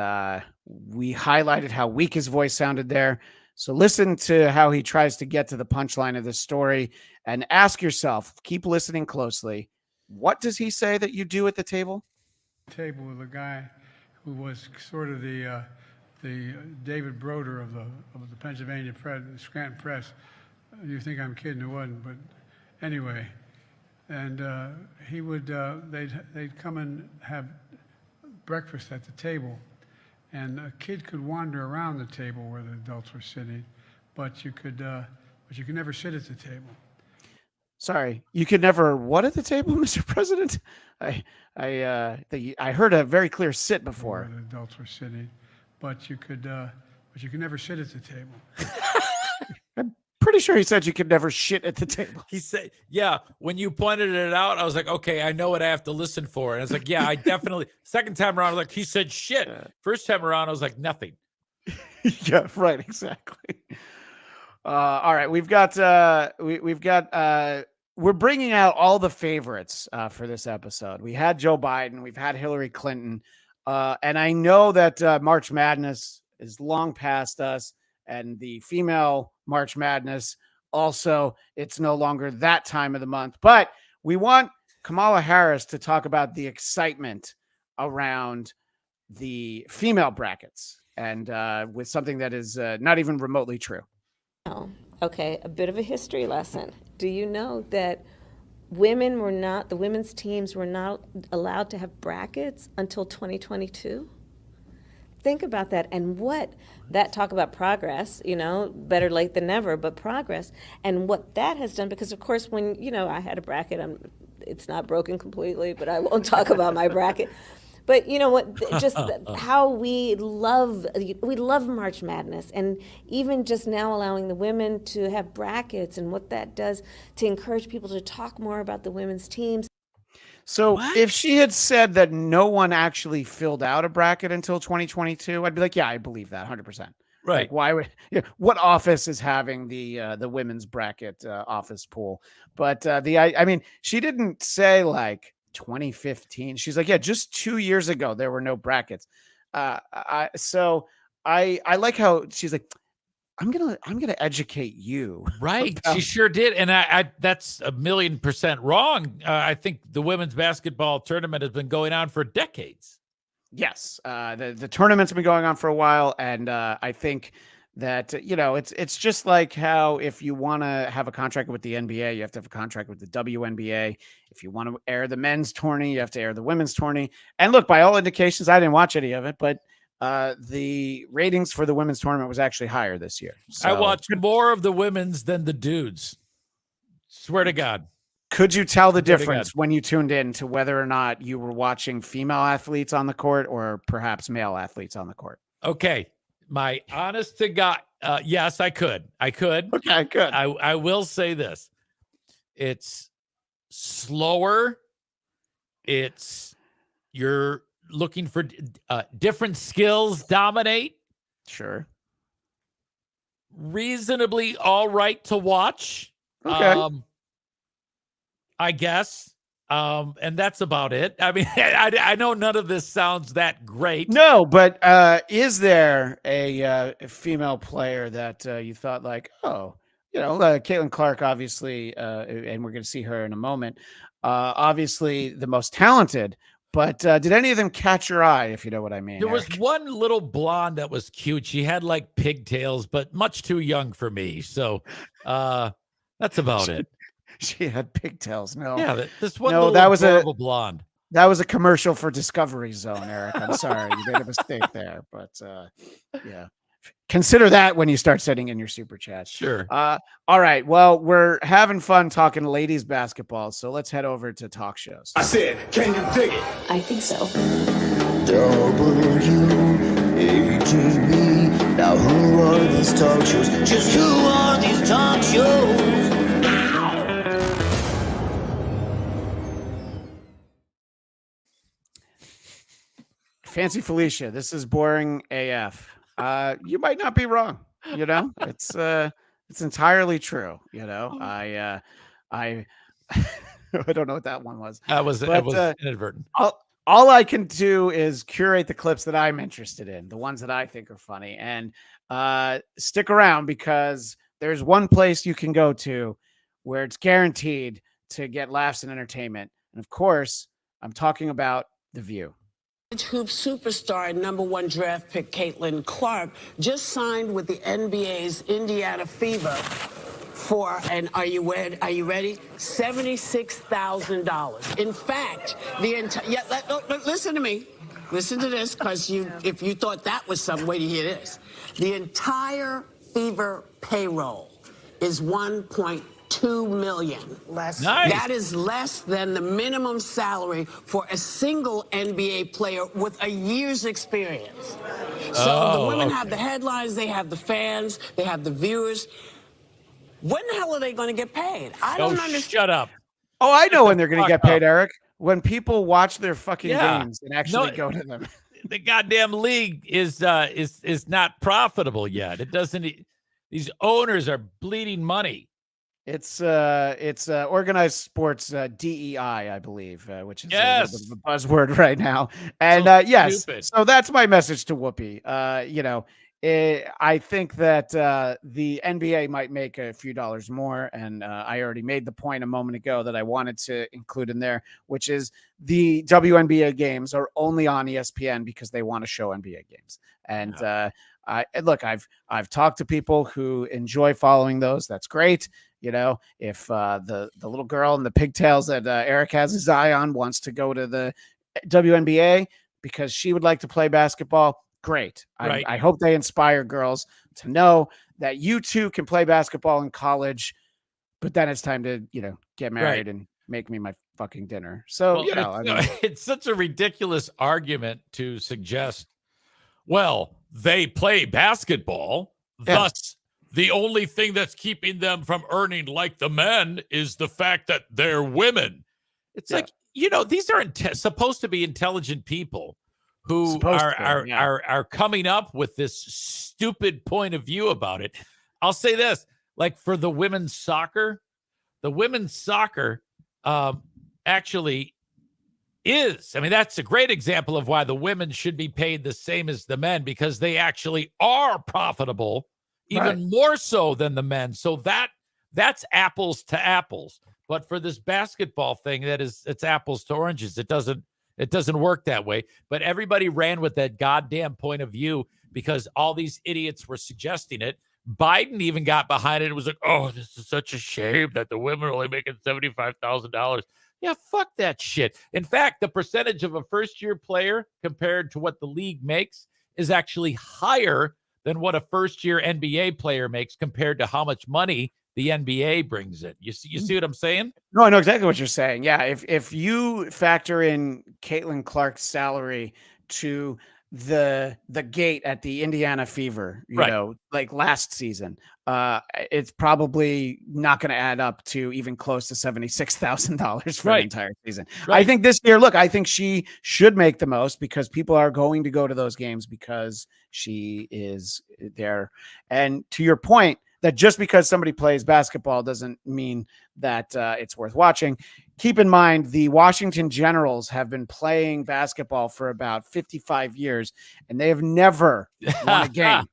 [SPEAKER 8] we highlighted how weak his voice sounded there. So listen to how he tries to get to the punchline of this story and ask yourself, keep listening closely. What does he say that you do at the table?
[SPEAKER 17] Table with a guy who was sort of the David Broder of the Pennsylvania Press, the Scranton Press. You think I'm kidding? It wasn't, but anyway. And he would they'd come and have breakfast at the table, and a kid could wander around the table where the adults were sitting, but you could never sit at the table.
[SPEAKER 8] Sorry, you could never what at the table, Mr. President? I heard a very clear sit before.
[SPEAKER 17] Where the adults were sitting, but you could never sit at the table.
[SPEAKER 8] I'm pretty sure he said you could never shit at the table.
[SPEAKER 1] He said, yeah, when you pointed it out, I was like, okay, I know what I have to listen for. And I was like, yeah, I definitely, second time around, I was like, he said shit. First time around, I was like, nothing.
[SPEAKER 8] Yeah, right, exactly. All right, we're bringing out all the favorites for this episode. We had Joe Biden, we've had Hillary Clinton, and I know that March Madness is long past us, and the female March Madness also, it's no longer that time of the month. But we want Kamala Harris to talk about the excitement around the female brackets, and with something that is not even remotely true.
[SPEAKER 18] Okay, a bit of a history lesson. Do you know that the women's teams were not allowed to have brackets until 2022? Think about that, and talk about progress, better late than never, but progress, and what that has done, because of course when, I had a bracket, it's not broken completely, but I won't talk about my bracket. But you know what, just how we love March Madness, and even just now allowing the women to have brackets and what that does to encourage people to talk more about the women's teams.
[SPEAKER 8] So if she had said that no one actually filled out a bracket until 2022, I'd be like, yeah, I believe that 100%.
[SPEAKER 1] Right.
[SPEAKER 8] Like, why would, what office is having the women's bracket office pool? But I mean, she didn't say like 2015. She's like, yeah, just 2 years ago, there were no brackets. So I like how she's like, I'm gonna educate you.
[SPEAKER 1] Right. She sure did. And I that's 1,000,000% wrong. I think the women's basketball tournament has been going on for decades.
[SPEAKER 8] Yes. The tournament's been going on for a while. And I think that, it's just like how if you want to have a contract with the NBA, you have to have a contract with the WNBA. If you want to air the men's tourney, you have to air the women's tourney. And look, by all indications, I didn't watch any of it, but the ratings for the women's tournament was actually higher this year. So,
[SPEAKER 1] I watched more of the women's than the dudes. Swear to God.
[SPEAKER 8] Could you tell the difference when you tuned in to whether or not you were watching female athletes on the court or perhaps male athletes on the court?
[SPEAKER 1] Okay. My honest to God, yes, I could.
[SPEAKER 8] Okay, good.
[SPEAKER 1] I will say this. It's slower. You're looking for different skills dominate.
[SPEAKER 8] Sure.
[SPEAKER 1] Reasonably all right to watch.
[SPEAKER 8] Okay.
[SPEAKER 1] I guess. And that's about it. I mean, I know none of this sounds that great.
[SPEAKER 8] No, but is there a female player that you thought like, oh, Caitlyn Clark, obviously, and we're going to see her in a moment, obviously the most talented, but did any of them catch your eye, if you know what I mean?
[SPEAKER 1] There was one little blonde that was cute. She had like pigtails, but much too young for me. So that's about it.
[SPEAKER 8] She had pigtails. No.
[SPEAKER 1] Yeah, this one
[SPEAKER 8] that was a
[SPEAKER 1] blonde.
[SPEAKER 8] That was a commercial for Discovery Zone, Eric. I'm sorry, you made a mistake there, but yeah. consider that when you start sending in your super chat.
[SPEAKER 1] Sure.
[SPEAKER 8] All right. Well, we're having fun talking ladies basketball, so let's head over to talk shows.
[SPEAKER 15] I said, can you dig it?
[SPEAKER 19] I think so.
[SPEAKER 20] WATV. Now who are these talk shows? Just who are these talk shows?
[SPEAKER 8] Fancy Felicia, this is boring AF. You might not be wrong. You know, it's entirely true. You know, I I don't know what that one was.
[SPEAKER 1] That was inadvertent.
[SPEAKER 8] All I can do is curate the clips that I'm interested in, the ones that I think are funny, and stick around because there's one place you can go to where it's guaranteed to get laughs and entertainment. And of course, I'm talking about The View.
[SPEAKER 19] Hoop superstar and #1 draft pick Caitlyn Clark just signed with the NBA's Indiana Fever for, and are you ready? $76,000. In fact, listen to me. Listen to this, because if you thought that was some way to hear this, the entire Fever payroll is $1.2 million.
[SPEAKER 1] Nice.
[SPEAKER 19] That is less than the minimum salary for a single NBA player with a year's experience. So the women have the headlines, they have the fans, they have the viewers. When the hell are they going to get paid? I don't understand.
[SPEAKER 1] Shut up.
[SPEAKER 8] Oh, I know when they're going to get paid, Eric. When people watch their fucking games and actually go to them.
[SPEAKER 1] The goddamn league is not profitable yet. It doesn't. These owners are bleeding money.
[SPEAKER 8] It's organized sports DEI, I believe, which is a little bit of a buzzword right now. And yes,
[SPEAKER 1] stupid.
[SPEAKER 8] So that's my message to Whoopi. I think that the NBA might make a few dollars more, and I already made the point a moment ago that I wanted to include in there, which is the WNBA games are only on ESPN because they want to show NBA games. And I've talked to people who enjoy following those. That's great. You know, if the little girl in the pigtails that Eric has his eye on wants to go to the WNBA because she would like to play basketball, great.
[SPEAKER 1] Right.
[SPEAKER 8] I hope they inspire girls to know that you too can play basketball in college, but then it's time to, get married and make me my fucking dinner. So,
[SPEAKER 1] it's such a ridiculous argument to suggest, well, they play basketball, thus the only thing that's keeping them from earning like the men is the fact that they're women. It's like, these are supposed to be intelligent people who are coming up with this stupid point of view about it. I'll say this, like for the women's soccer actually is. I mean, that's a great example of why the women should be paid the same as the men, because they actually are profitable, even more so than the men. So that's apples to apples. But for this basketball thing, it's apples to oranges. It doesn't work that way. But everybody ran with that goddamn point of view because all these idiots were suggesting it. Biden even got behind it. It was like, oh, this is such a shame that the women are only making $75,000. Yeah, fuck that shit. In fact, the percentage of a first-year player compared to what the league makes is actually higher than what a first-year NBA player makes compared to how much money the NBA brings in. You see what I'm saying?
[SPEAKER 8] No, I know exactly what you're saying. Yeah, if you factor in Caitlyn Clark's salary to the gate at the Indiana Fever, you know, like last season, it's probably not going to add up to even close to $76,000 for the entire season. I think this year, I think she should make the most because people are going to go to those games because she is there. And to your point, that just because somebody plays basketball doesn't mean that it's worth watching. Keep in mind, the Washington Generals have been playing basketball for about 55 years, and they have never won a game.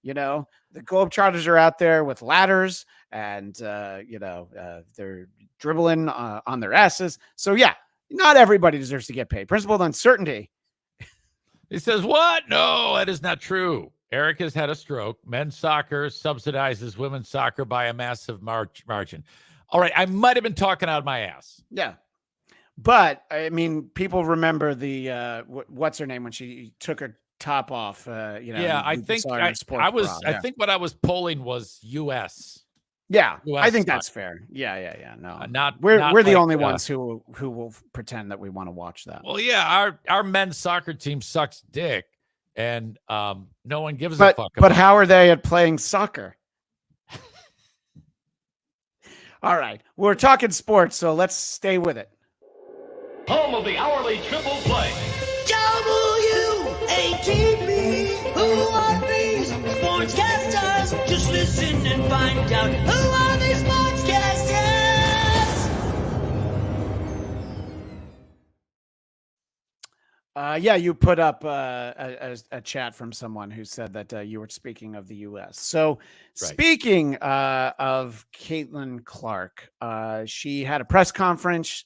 [SPEAKER 8] The Globetrotters are out there with ladders, and, they're dribbling on their asses. So, yeah, not everybody deserves to get paid. Principled uncertainty.
[SPEAKER 1] He says, what? No, that is not true. Eric has had a stroke. Men's soccer subsidizes women's soccer by a massive margin. All right, I might have been talking out of my ass.
[SPEAKER 8] Yeah. But, I mean, people remember the, what's her name when she took her top off.
[SPEAKER 1] Yeah, I think I think what I was polling was U.S.
[SPEAKER 8] Yeah,
[SPEAKER 1] US
[SPEAKER 8] I think
[SPEAKER 1] soccer.
[SPEAKER 8] that's fair. Yeah. No,
[SPEAKER 1] not
[SPEAKER 8] we're
[SPEAKER 1] not
[SPEAKER 8] the
[SPEAKER 1] like,
[SPEAKER 8] only ones who will pretend that we want to watch that.
[SPEAKER 1] Well, yeah, our men's soccer team sucks dick, and no one gives a fuck.
[SPEAKER 8] But how are they at playing soccer? All right, we're talking sports, so let's stay with it.
[SPEAKER 2] Home of the hourly triple play.
[SPEAKER 20] W-A-T-B, who are these sportscasters? Just listen and find out who are these sportscasters?
[SPEAKER 8] Yeah, you put up a chat from someone who said that you were speaking of the U.S. So speaking of Caitlyn Clark, she had a press conference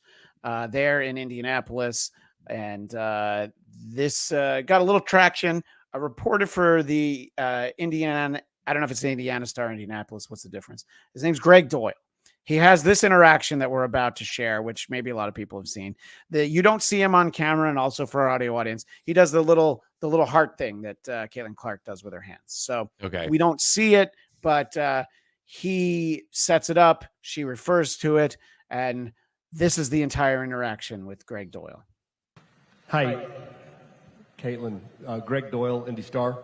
[SPEAKER 8] there in Indianapolis, and this got a little traction. A reporter for the Indiana, I don't know if it's the Indiana Star or Indianapolis. What's the difference? His name's Greg Doyle. He has this interaction that we're about to share, which maybe a lot of people have seen. You don't see him on camera, and also for our audio audience, he does the little heart thing that Caitlyn Clark does with her hands. So we don't see it, but he sets it up. She refers to it, and this is the entire interaction with Greg Doyle.
[SPEAKER 21] Hi, Caitlyn. Greg Doyle, Indy Star.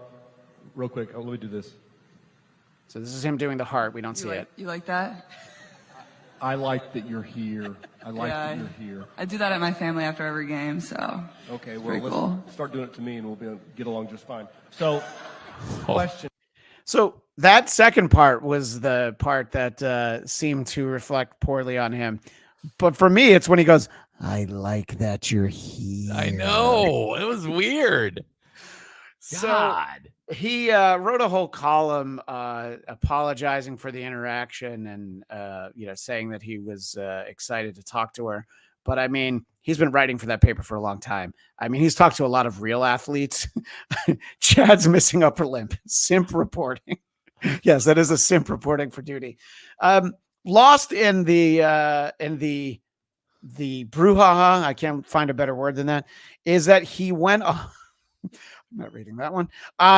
[SPEAKER 21] Real quick, let me do this.
[SPEAKER 8] So this is him doing the heart. We don't see it.
[SPEAKER 23] You like that?
[SPEAKER 21] I like that you're here. I like that you're here.
[SPEAKER 23] I do that at my family after every game, so.
[SPEAKER 21] Okay, well, let's start doing it to me, and we'll get along just fine. So, question.
[SPEAKER 8] So that second part was the part that seemed to reflect poorly on him. But for me, it's when he goes, I like that you're here.
[SPEAKER 1] I know. It was weird. God.
[SPEAKER 8] So he wrote a whole column apologizing for the interaction and saying that he was excited to talk to her. But I mean, he's been writing for that paper for a long time. I mean, he's talked to a lot of real athletes. Chad's missing upper limb. Simp reporting. Yes, that is a simp reporting for duty. Lost in the brouhaha, I can't find a better word than that, is that he went on. I'm not reading that one.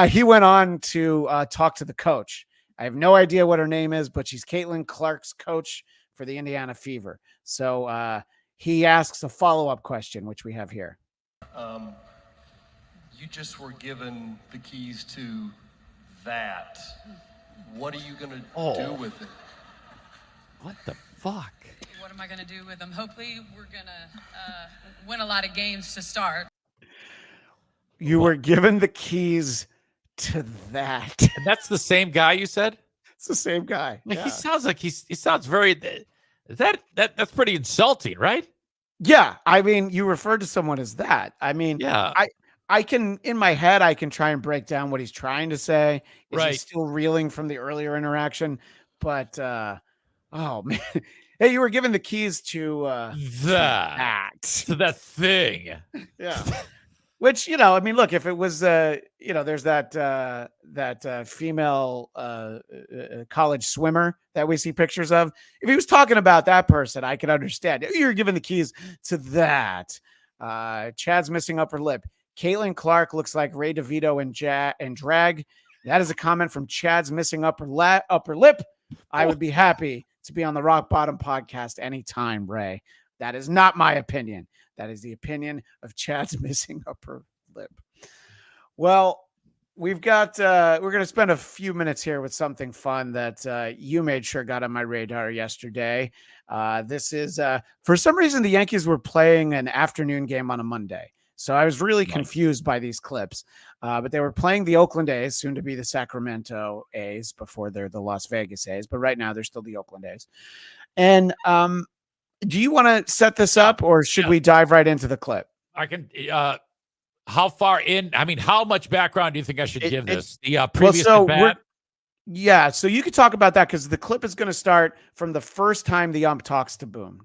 [SPEAKER 8] He went on to talk to the coach. I have no idea what her name is, but she's Caitlyn Clark's coach for the Indiana Fever. So he asks a follow-up question, which we have here.
[SPEAKER 21] You just were given the keys to that. What are you going to do with it?
[SPEAKER 1] What the fuck?
[SPEAKER 23] What am I going to do with them? Hopefully we're going to win a lot of games to start.
[SPEAKER 8] You were given the keys to that.
[SPEAKER 1] And that's the same guy you said?
[SPEAKER 8] It's the same guy.
[SPEAKER 1] Like,
[SPEAKER 8] yeah.
[SPEAKER 1] he sounds like he sounds very that's pretty insulting, right?
[SPEAKER 8] Yeah. I mean, you referred to someone as that. I mean,
[SPEAKER 1] yeah.
[SPEAKER 8] I can, in my head, I can try and break down what he's trying to say. Is he still reeling from the earlier interaction? But oh man. Hey, you were given the keys to that
[SPEAKER 1] thing.
[SPEAKER 8] Yeah. Which, I mean, look, if it was, there's that female college swimmer that we see pictures of. If he was talking about that person, I could understand. You're given the keys to that. Chad's missing upper lip. Caitlyn Clark looks like Ray DeVito in drag. That is a comment from Chad's missing upper lip. I would be happy to be on the Rock Bottom podcast anytime, Ray. That is not my opinion. That is the opinion of Chad's missing upper lip. Well, we're going to spend a few minutes here with something fun that you made sure got on my radar yesterday. This is, for some reason, the Yankees were playing an afternoon game on a Monday. So I was really confused by these clips. But they were playing the Oakland A's, soon to be the Sacramento A's before they're the Las Vegas A's. But right now they're still the Oakland A's. And do you want to set this up, or should we dive right into the clip?
[SPEAKER 1] I can. How far in? I mean, how much background do you think I should give this? The previous bat?
[SPEAKER 8] Yeah, so you could talk about that because the clip is going to start from the first time the ump talks to Boone.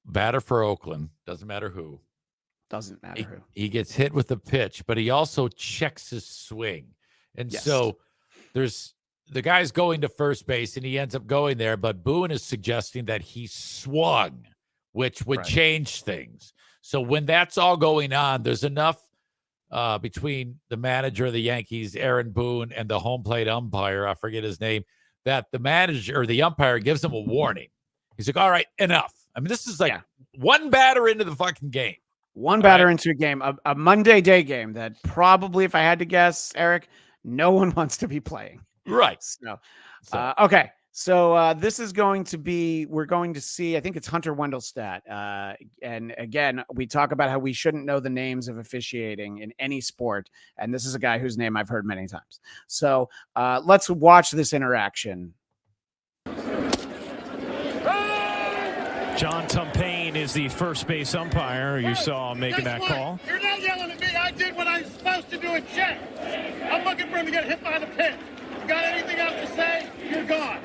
[SPEAKER 8] Batter
[SPEAKER 1] for Oakland. Doesn't matter who.
[SPEAKER 8] Doesn't matter who.
[SPEAKER 1] He gets hit with the pitch, but he also checks his swing. And so there's the guy's going to first base and he ends up going there, but Boone is suggesting that he swung which would change things. So when that's all going on, there's enough between the manager of the Yankees, Aaron Boone, and the home plate umpire, I forget his name, that the manager or the umpire gives him a warning. He's like, all right, enough. I mean, this is like one batter into the fucking game.
[SPEAKER 8] One batter into a game, a Monday day game that probably, if I had to guess, Eric, no one wants to be playing.
[SPEAKER 1] Right.
[SPEAKER 8] So. Okay. So this is going to be, we're going to see, I think it's Hunter Wendelstadt. And again, we talk about how we shouldn't know the names of officiating in any sport. And this is a guy whose name I've heard many times. So let's watch this interaction.
[SPEAKER 3] John Tumpain is the first base umpire. You saw him making that call.
[SPEAKER 15] You're not yelling at me. I did what I was supposed to do and check. I'm looking for him to get hit by the pitch. You got anything else to say? You're gone.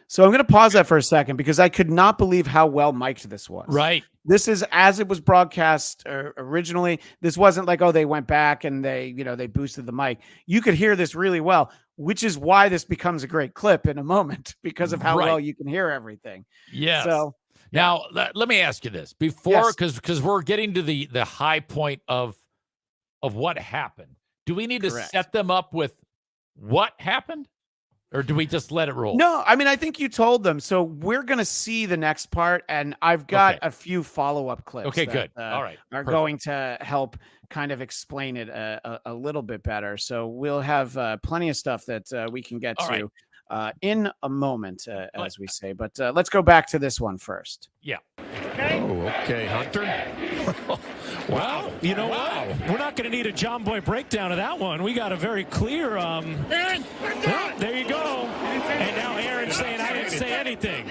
[SPEAKER 8] So I'm going to pause that for a second because I could not believe how well mic'd this was.
[SPEAKER 1] Right.
[SPEAKER 8] This is as it was broadcast originally. This wasn't like, oh, they went back and they boosted the mic. You could hear this really well, which is why this becomes a great clip in a moment because of how well you can hear everything.
[SPEAKER 1] Yes.
[SPEAKER 8] So
[SPEAKER 1] now let me ask you this before, because we're getting to the high point of what happened. Do we need to set them up with what happened? Or do we just let it roll?
[SPEAKER 8] No, I mean, I think you told them. So we're going to see the next part, and I've got a few follow-up clips.
[SPEAKER 1] Okay,
[SPEAKER 8] that,
[SPEAKER 1] good. All right.
[SPEAKER 8] Are going to help kind of explain it a little bit better. So we'll have plenty of stuff that we can get to in a moment, as we say. But let's go back to this one first.
[SPEAKER 1] Yeah.
[SPEAKER 3] Okay, Hunter. Wow. You know what? We're not going to need a John Boy breakdown of that one. We got a very clear.
[SPEAKER 15] Aaron,
[SPEAKER 3] there you go. And now Aaron's saying I didn't say anything.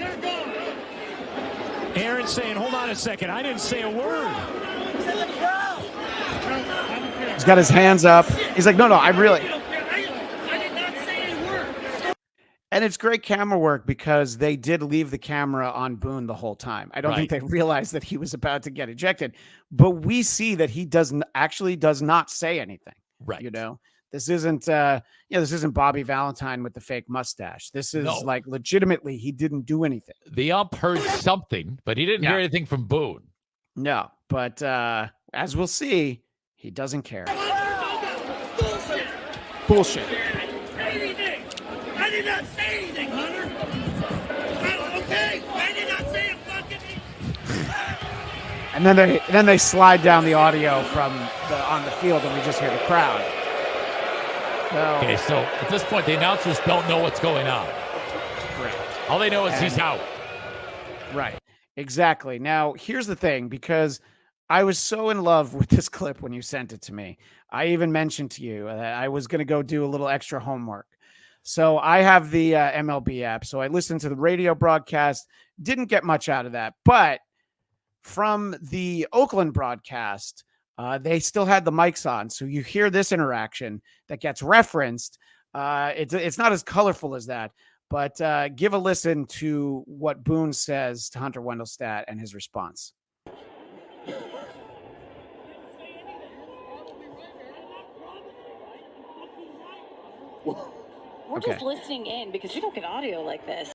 [SPEAKER 3] Aaron's saying, hold on a second. I didn't say a word.
[SPEAKER 8] He's got his hands up. He's like, no, I really. And it's great camera work because they did leave the camera on Boone the whole time. I don't think they realized that he was about to get ejected, but we see that he does not say anything.
[SPEAKER 1] Right.
[SPEAKER 8] You know, this isn't, this isn't Bobby Valentine with the fake mustache. This is like legitimately, he didn't do anything.
[SPEAKER 1] The ump heard something, but he didn't hear anything from Boone.
[SPEAKER 8] No, but as we'll see, he doesn't care. Bullshit.
[SPEAKER 15] I did not say anything, Hunter. Okay, I did not say a fucking thing.
[SPEAKER 8] And then they slide down the audio from on the field, and we just hear the crowd.
[SPEAKER 1] Okay, so at this point, the announcers don't know what's going on.
[SPEAKER 8] Correct.
[SPEAKER 1] All they know is he's out.
[SPEAKER 8] Right. Exactly. Now, here's the thing, because I was so in love with this clip when you sent it to me. I even mentioned to you that I was going to go do a little extra homework. So I have the MLB app. So I listened to the radio broadcast, didn't get much out of that. But from the Oakland broadcast, they still had the mics on. So you hear this interaction that gets referenced. It's not as colorful as that. But give a listen to what Boone says to Hunter Wendelstadt and his response.
[SPEAKER 4] We're just listening in because we don't get audio like this.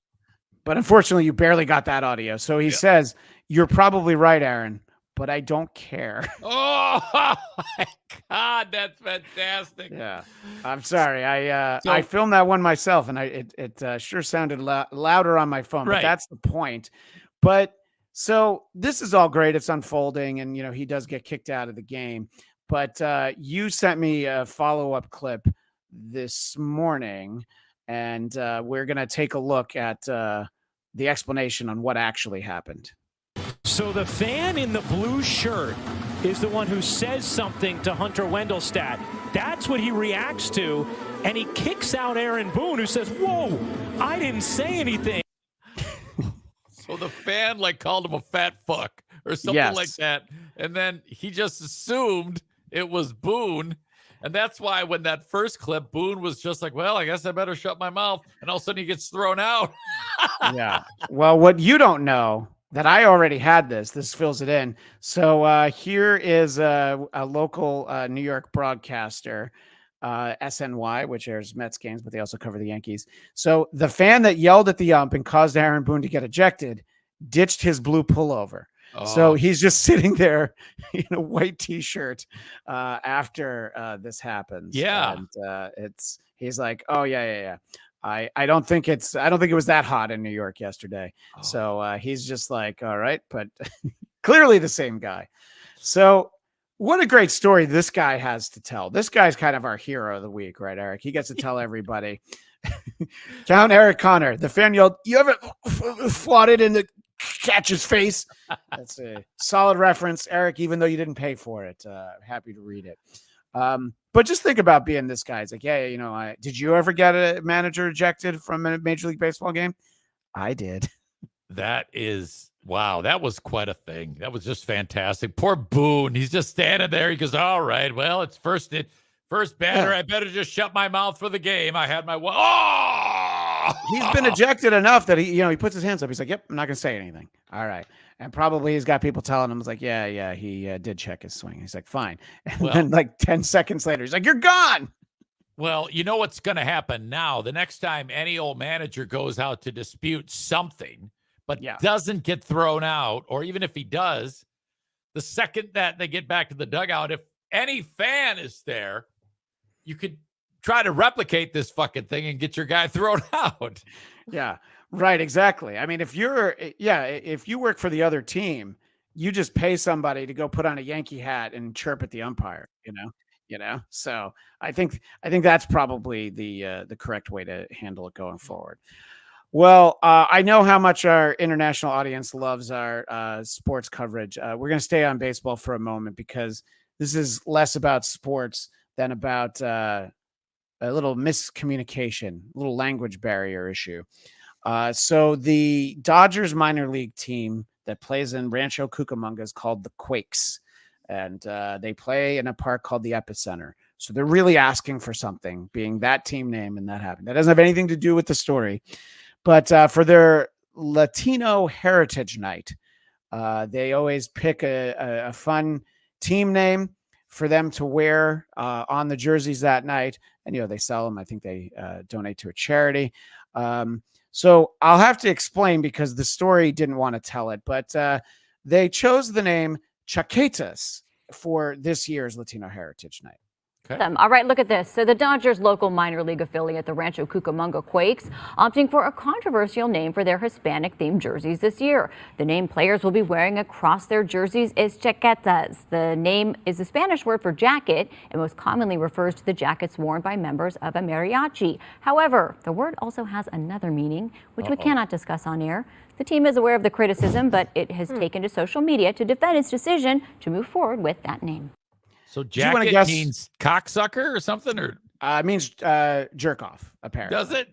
[SPEAKER 8] But unfortunately, you barely got that audio. So he says, you're probably right, Aaron, but I don't care.
[SPEAKER 1] Oh, my God, that's fantastic.
[SPEAKER 8] Yeah. I'm sorry. I filmed that one myself, and it sure sounded louder on my phone, but that's the point. But so this is all great. It's unfolding, and, he does get kicked out of the game. But you sent me a follow-up clip this morning, and we're going to take a look at the explanation on what actually happened.
[SPEAKER 3] So the fan in the blue shirt is the one who says something to Hunter Wendelstadt. That's what he reacts to, and he kicks out Aaron Boone, who says, whoa, I didn't say anything.
[SPEAKER 1] So the fan called him a fat fuck or something like that, and then he just assumed it was Boone. And that's why when that first clip, Boone was just like, well, I guess I better shut my mouth. And all of a sudden he gets thrown out.
[SPEAKER 8] Yeah. Well, what you don't know, that I already had this fills it in. So here is a local New York broadcaster, SNY, which airs Mets games, but they also cover the Yankees. So the fan that yelled at the ump and caused Aaron Boone to get ejected ditched his blue pullover. So he's just sitting there in a white T-shirt after this happens.
[SPEAKER 1] Yeah.
[SPEAKER 8] And he's like, oh yeah. I don't think it was that hot in New York yesterday. So he's just like, all right, but clearly the same guy. So what a great story this guy has to tell. This guy's kind of our hero of the week, right, Eric? He gets to tell everybody. Count Eric Connor, the fan yelled, "You ever swatted in the catcher's face?" That's a solid reference, Eric, even though you didn't pay for it. Happy to read it. But just think about being this guy. It's like, yeah, did you ever get a manager ejected from a Major League Baseball game? I did.
[SPEAKER 1] That is, wow, that was quite a thing. That was just fantastic. Poor Boone. He's just standing there. He goes, all right, well, it's first batter. I better just shut my mouth for the game. I had my
[SPEAKER 8] He's been ejected enough that he puts his hands up. He's like, yep, I'm not going to say anything. All right. And probably he's got people telling him, like, yeah, he did check his swing. He's like, fine. And then like 10 seconds later, he's like, you're gone.
[SPEAKER 1] Well, you know what's going to happen now. The next time any old manager goes out to dispute something, but doesn't get thrown out, or even if he does, the second that they get back to the dugout, if any fan is there, you could try to replicate this fucking thing and get your guy thrown out.
[SPEAKER 8] Yeah, right. Exactly. I mean, if you work for the other team, you just pay somebody to go put on a Yankee hat and chirp at the umpire, So I think that's probably the correct way to handle it going forward. Well, I know how much our international audience loves our sports coverage. We're going to stay on baseball for a moment because this is less about sports than about a little miscommunication, a little language barrier issue. So the Dodgers minor league team that plays in Rancho Cucamonga is called the Quakes, and they play in a park called the Epicenter. So they're really asking for something, being that team name, and that happened. That doesn't have anything to do with the story. But for their Latino Heritage Night, they always pick a fun team name for them to wear on the jerseys that night. And, they sell them. I think they donate to a charity. So I'll have to explain because the story didn't want to tell it. But they chose the name Chaquetas for this year's Latino Heritage Night.
[SPEAKER 5] Okay. All right, look at this. So the Dodgers' local minor league affiliate, the Rancho Cucamonga Quakes, opting for a controversial name for their Hispanic-themed jerseys this year. The name players will be wearing across their jerseys is chaquetas. The name is the Spanish word for jacket and most commonly refers to the jackets worn by members of a mariachi. However, the word also has another meaning, which we cannot discuss on air. The team is aware of the criticism, but it has taken to social media to defend its decision to move forward with that name.
[SPEAKER 1] So jacket means cocksucker or something, or
[SPEAKER 8] it means jerk off. Apparently,
[SPEAKER 1] does it?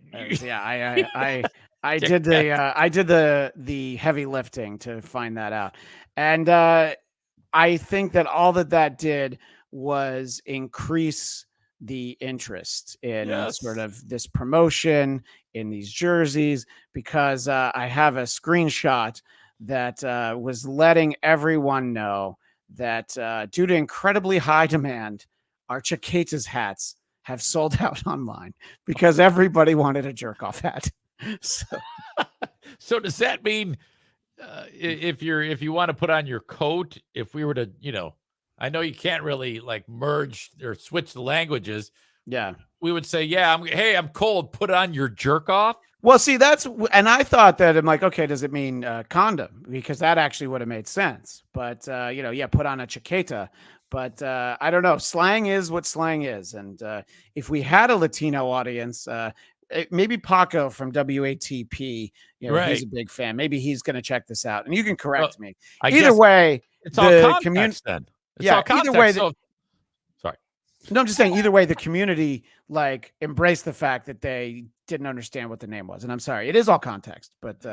[SPEAKER 8] I did the heavy lifting to find that out, and I think that all that did was increase the interest in sort of this promotion in these jerseys, because I have a screenshot that was letting everyone know that due to incredibly high demand, our Chaquetas hats have sold out online because everybody wanted a jerk off hat.
[SPEAKER 1] So does that mean if you want to put on your coat, if we were to, I know you can't really like merge or switch the languages.
[SPEAKER 8] Yeah.
[SPEAKER 1] We would say, I'm cold. Put on your jerk off.
[SPEAKER 8] Well, see, and I thought that I'm like, okay, does it mean condom? Because that actually would have made sense. But, put on a chaqueta. But I don't know. Slang is what slang is. And if we had a Latino audience, maybe Paco from WATP, he's a big fan. Maybe he's going to check this out. And you can correct me. Either way,
[SPEAKER 1] it's all context then. It's all context.
[SPEAKER 8] Either way,
[SPEAKER 1] sorry.
[SPEAKER 8] No, I'm just saying, either way, the community embraced the fact that they didn't understand what the name was. And I'm sorry, it is all context, but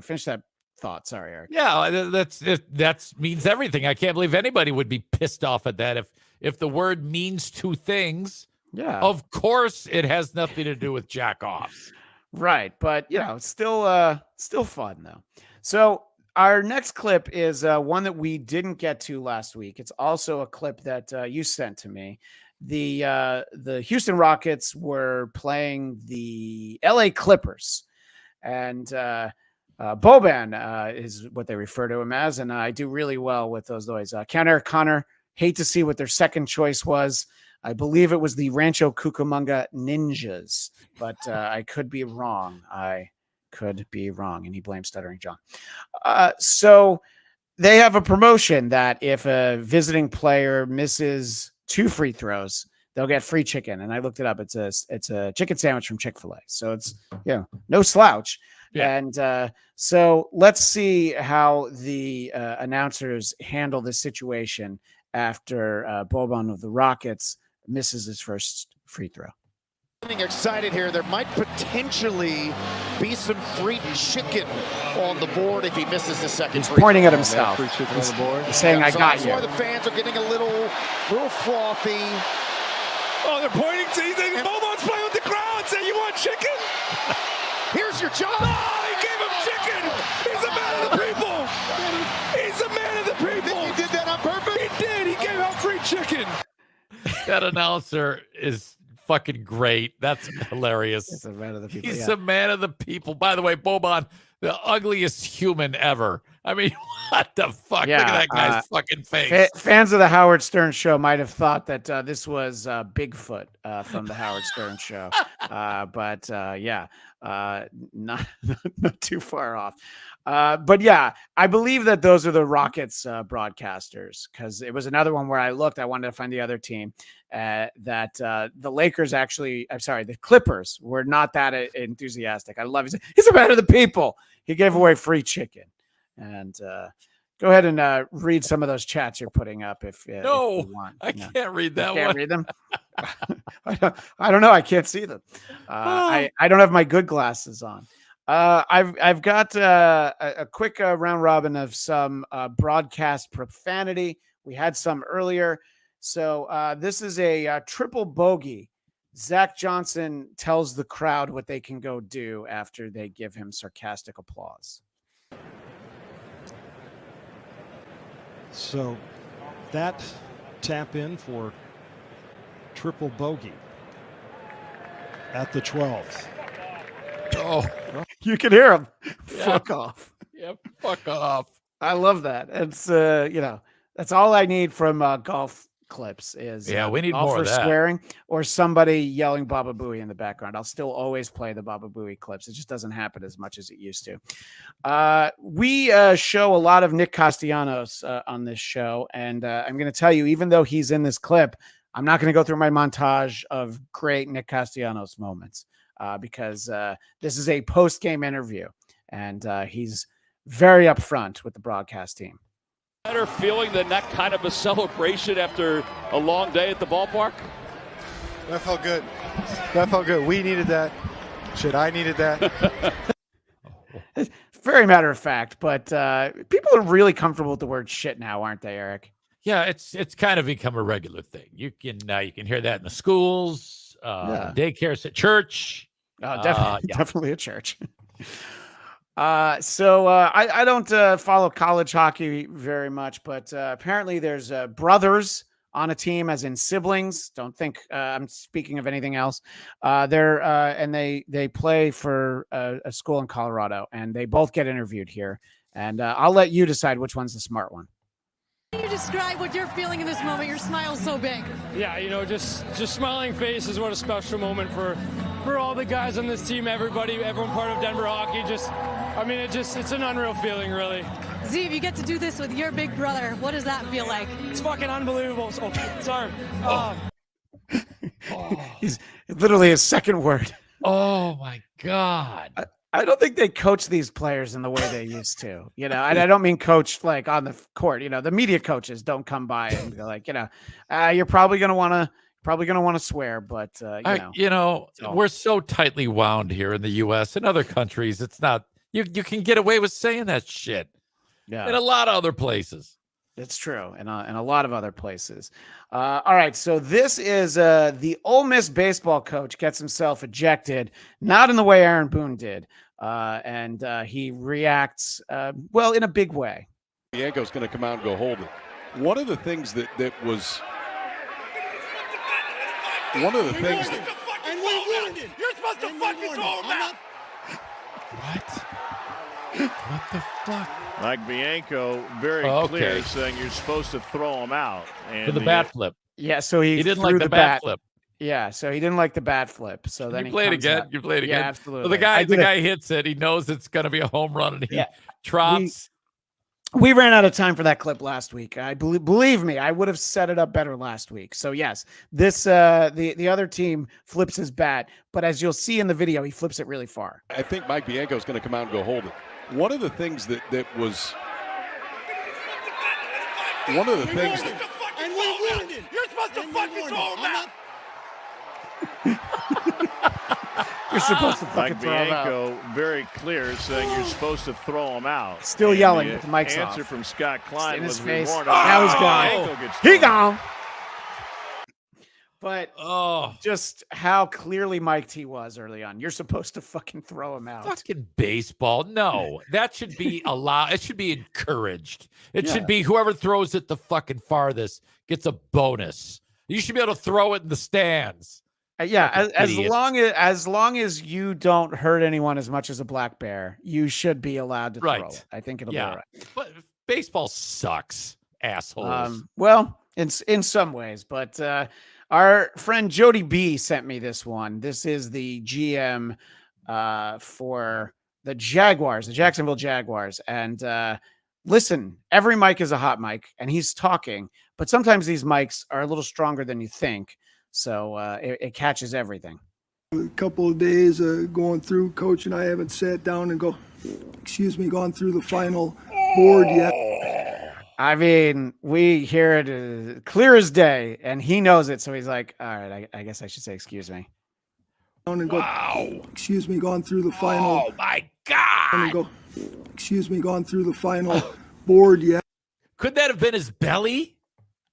[SPEAKER 8] finish that thought. Sorry, Eric.
[SPEAKER 1] Yeah, that means everything. I can't believe anybody would be pissed off at that. If the word means two things, of course it has nothing to do with jack offs.
[SPEAKER 8] Right. But it's still fun though. So our next clip is one that we didn't get to last week. It's also a clip that you sent to me. The Houston Rockets were playing the LA Clippers, and Boban is what they refer to him as, and I do really well with those noise. Count Eric Connor, hate to see what their second choice was. I believe it was the Rancho Cucamonga Ninjas, but I could be wrong. And he blames Stuttering John. So they have a promotion that if a visiting player misses 2 free throws, they'll get free chicken. And I looked it up. It's a chicken sandwich from Chick-fil-A. So it's, no slouch. Yeah. And so let's see how the announcers handle this situation after Boban of the Rockets misses his first free throw.
[SPEAKER 7] Getting excited here. There might potentially be some free chicken on the board if he misses the second.
[SPEAKER 8] He's pointing at himself. Free chicken on the board. He's saying, "I got you."
[SPEAKER 7] That's why the fans are getting a little frothy.
[SPEAKER 15] Oh, they're pointing to and Boban's playing with the crowd, saying, "You want chicken?
[SPEAKER 7] Here's your job."
[SPEAKER 15] Oh, he gave him chicken. He's a man of the people. He's a man of the people.
[SPEAKER 7] He did that on purpose.
[SPEAKER 15] He did. He gave out free chicken.
[SPEAKER 1] That announcer is fucking great. That's hilarious.
[SPEAKER 8] He's a man of the people.
[SPEAKER 1] He's a man of the people. By the way, Boban, the ugliest human ever. I mean, what the fuck?
[SPEAKER 8] Yeah,
[SPEAKER 1] Look at that guy's fucking face.
[SPEAKER 8] Fans of the Howard Stern Show might have thought that this was Bigfoot from the Howard Stern Show, but not too far off. But yeah, I believe that those are the Rockets broadcasters, because it was another one where I looked. I wanted to find the other team that the Lakers the Clippers were not that enthusiastic. I love it. He's a man of the people. He gave away free chicken. And go ahead and read some of those chats you're putting up if you want.
[SPEAKER 1] I can't read that one.
[SPEAKER 8] Can't read them. I don't know. I can't see them. I don't have my good glasses on. I've got a quick round robin of some broadcast profanity. We had some earlier. So this is a triple bogey. Zach Johnson tells the crowd what they can go do after they give him sarcastic applause.
[SPEAKER 9] So that tap in for triple bogey at the 12th.
[SPEAKER 1] Oh,
[SPEAKER 8] you can hear him.
[SPEAKER 1] Yeah.
[SPEAKER 8] Fuck off.
[SPEAKER 1] Yeah, fuck off.
[SPEAKER 8] I love that. It's that's all I need from golf clips is
[SPEAKER 1] we need more of that.
[SPEAKER 8] Swearing or somebody yelling Baba Booey in the background. I'll still always play the Baba Booey clips. It just doesn't happen as much as it used to. We show a lot of Nick Castellanos on this show, and I'm going to tell you, even though he's in this clip, I'm not going to go through my montage of great Nick Castellanos moments because this is a post-game interview, and he's very upfront with the broadcast team.
[SPEAKER 10] Better feeling than that kind of a celebration after a long day at the ballpark?
[SPEAKER 24] That felt good. That felt good. We needed that. Shit, I needed that.
[SPEAKER 8] Very matter of fact, but people are really comfortable with the word shit now, aren't they, Eric?
[SPEAKER 1] Yeah, it's kind of become a regular thing. You can hear that in the schools, daycares at church.
[SPEAKER 8] Definitely at church. So I don't follow college hockey very much, but apparently there's brothers on a team, as in siblings. Don't think I'm speaking of anything else. They play for a school in Colorado, and they both get interviewed here. And I'll let you decide which one's the smart one.
[SPEAKER 25] Can you describe what you're feeling in this moment? Your smile's so big.
[SPEAKER 26] Yeah, just smiling face is what a special moment for all the guys on this team, everyone part of Denver hockey. It's an unreal feeling, really.
[SPEAKER 25] Z, if you get to do this with your big brother, what does that feel like?
[SPEAKER 26] It's fucking unbelievable. So, sorry.
[SPEAKER 8] He's literally his second word.
[SPEAKER 1] Oh my God.
[SPEAKER 8] I don't think they coach these players in the way they used to, and I don't mean coach like on the court. The media coaches don't come by and be like, you're probably going to want to swear, but
[SPEAKER 1] we're so tightly wound here in the U.S. In other countries, it's not. You can get away with saying that shit.
[SPEAKER 8] Yeah,
[SPEAKER 1] in a lot of other places.
[SPEAKER 8] It's true, and a lot of other places. All right, so this is the Ole Miss baseball coach gets himself ejected, not in the way Aaron Boone did, and he reacts in a big way.
[SPEAKER 27] Yanko's going to come out and go hold it. One of the things that was one of the things that
[SPEAKER 15] you're supposed to fucking call him out.
[SPEAKER 1] What? What the fuck?
[SPEAKER 6] Mike Bianco, very clear, saying you're supposed to throw him out. And
[SPEAKER 1] For the bat flip.
[SPEAKER 8] Yeah, so he
[SPEAKER 1] didn't
[SPEAKER 8] threw
[SPEAKER 1] like the bat flip.
[SPEAKER 8] Yeah, so he didn't like the bat flip. So then
[SPEAKER 1] you
[SPEAKER 8] he
[SPEAKER 1] play it
[SPEAKER 8] comes
[SPEAKER 1] again.
[SPEAKER 8] out.
[SPEAKER 1] You play it again.
[SPEAKER 8] Yeah, absolutely.
[SPEAKER 1] So the guy hits it. He knows it's going to be a home run, and he trots.
[SPEAKER 8] We ran out of time for that clip last week. I believe me, I would have set it up better last week. So yes, this the other team flips his bat, but as you'll see in the video, he flips it really far.
[SPEAKER 27] I think Mike Bianco is going to come out and go hold it. One of the things that was one of the things that
[SPEAKER 20] You're supposed to fucking throw him out.
[SPEAKER 8] You're supposed to fucking
[SPEAKER 6] Mike
[SPEAKER 8] throw him out.
[SPEAKER 6] Bianco, very clear, saying you're supposed to throw him out.
[SPEAKER 8] Still
[SPEAKER 6] And
[SPEAKER 8] yelling
[SPEAKER 6] the
[SPEAKER 8] with the mics
[SPEAKER 6] answer
[SPEAKER 8] off.
[SPEAKER 6] from Scott Klein
[SPEAKER 8] in his
[SPEAKER 6] was
[SPEAKER 8] face.
[SPEAKER 6] we weren't
[SPEAKER 8] Now he's
[SPEAKER 6] Bianco
[SPEAKER 8] gone.
[SPEAKER 6] gets
[SPEAKER 8] He
[SPEAKER 6] thrown.
[SPEAKER 8] gone. But just how clearly mic'd he was early on. You're supposed to fucking throw him out.
[SPEAKER 1] Fucking baseball. No, that should be allowed. It should be encouraged. It
[SPEAKER 8] Yeah.
[SPEAKER 1] should be whoever throws it the fucking farthest gets a bonus. You should be able to throw it in the stands.
[SPEAKER 8] Yeah,
[SPEAKER 1] Fucking
[SPEAKER 8] as
[SPEAKER 1] idiots.
[SPEAKER 8] long as you don't hurt anyone as much as a black bear, you should be allowed to throw it. I think it'll be all right.
[SPEAKER 1] But baseball sucks, assholes.
[SPEAKER 8] Well, in some ways, but our friend Jody B sent me this one. This is the GM for the Jaguars, the Jacksonville Jaguars. And listen, every mic is a hot mic, and he's talking, but sometimes these mics are a little stronger than you think. So it catches everything.
[SPEAKER 11] A couple of days going through, Coach and I haven't sat down and gone through the final board yet.
[SPEAKER 8] I mean, we hear it clear as day, and he knows it. So he's like, all right, I guess I should say, excuse me.
[SPEAKER 11] Gone through the final.
[SPEAKER 1] Oh, my God.
[SPEAKER 11] Gone through the final board yet.
[SPEAKER 1] Could that have been his belly?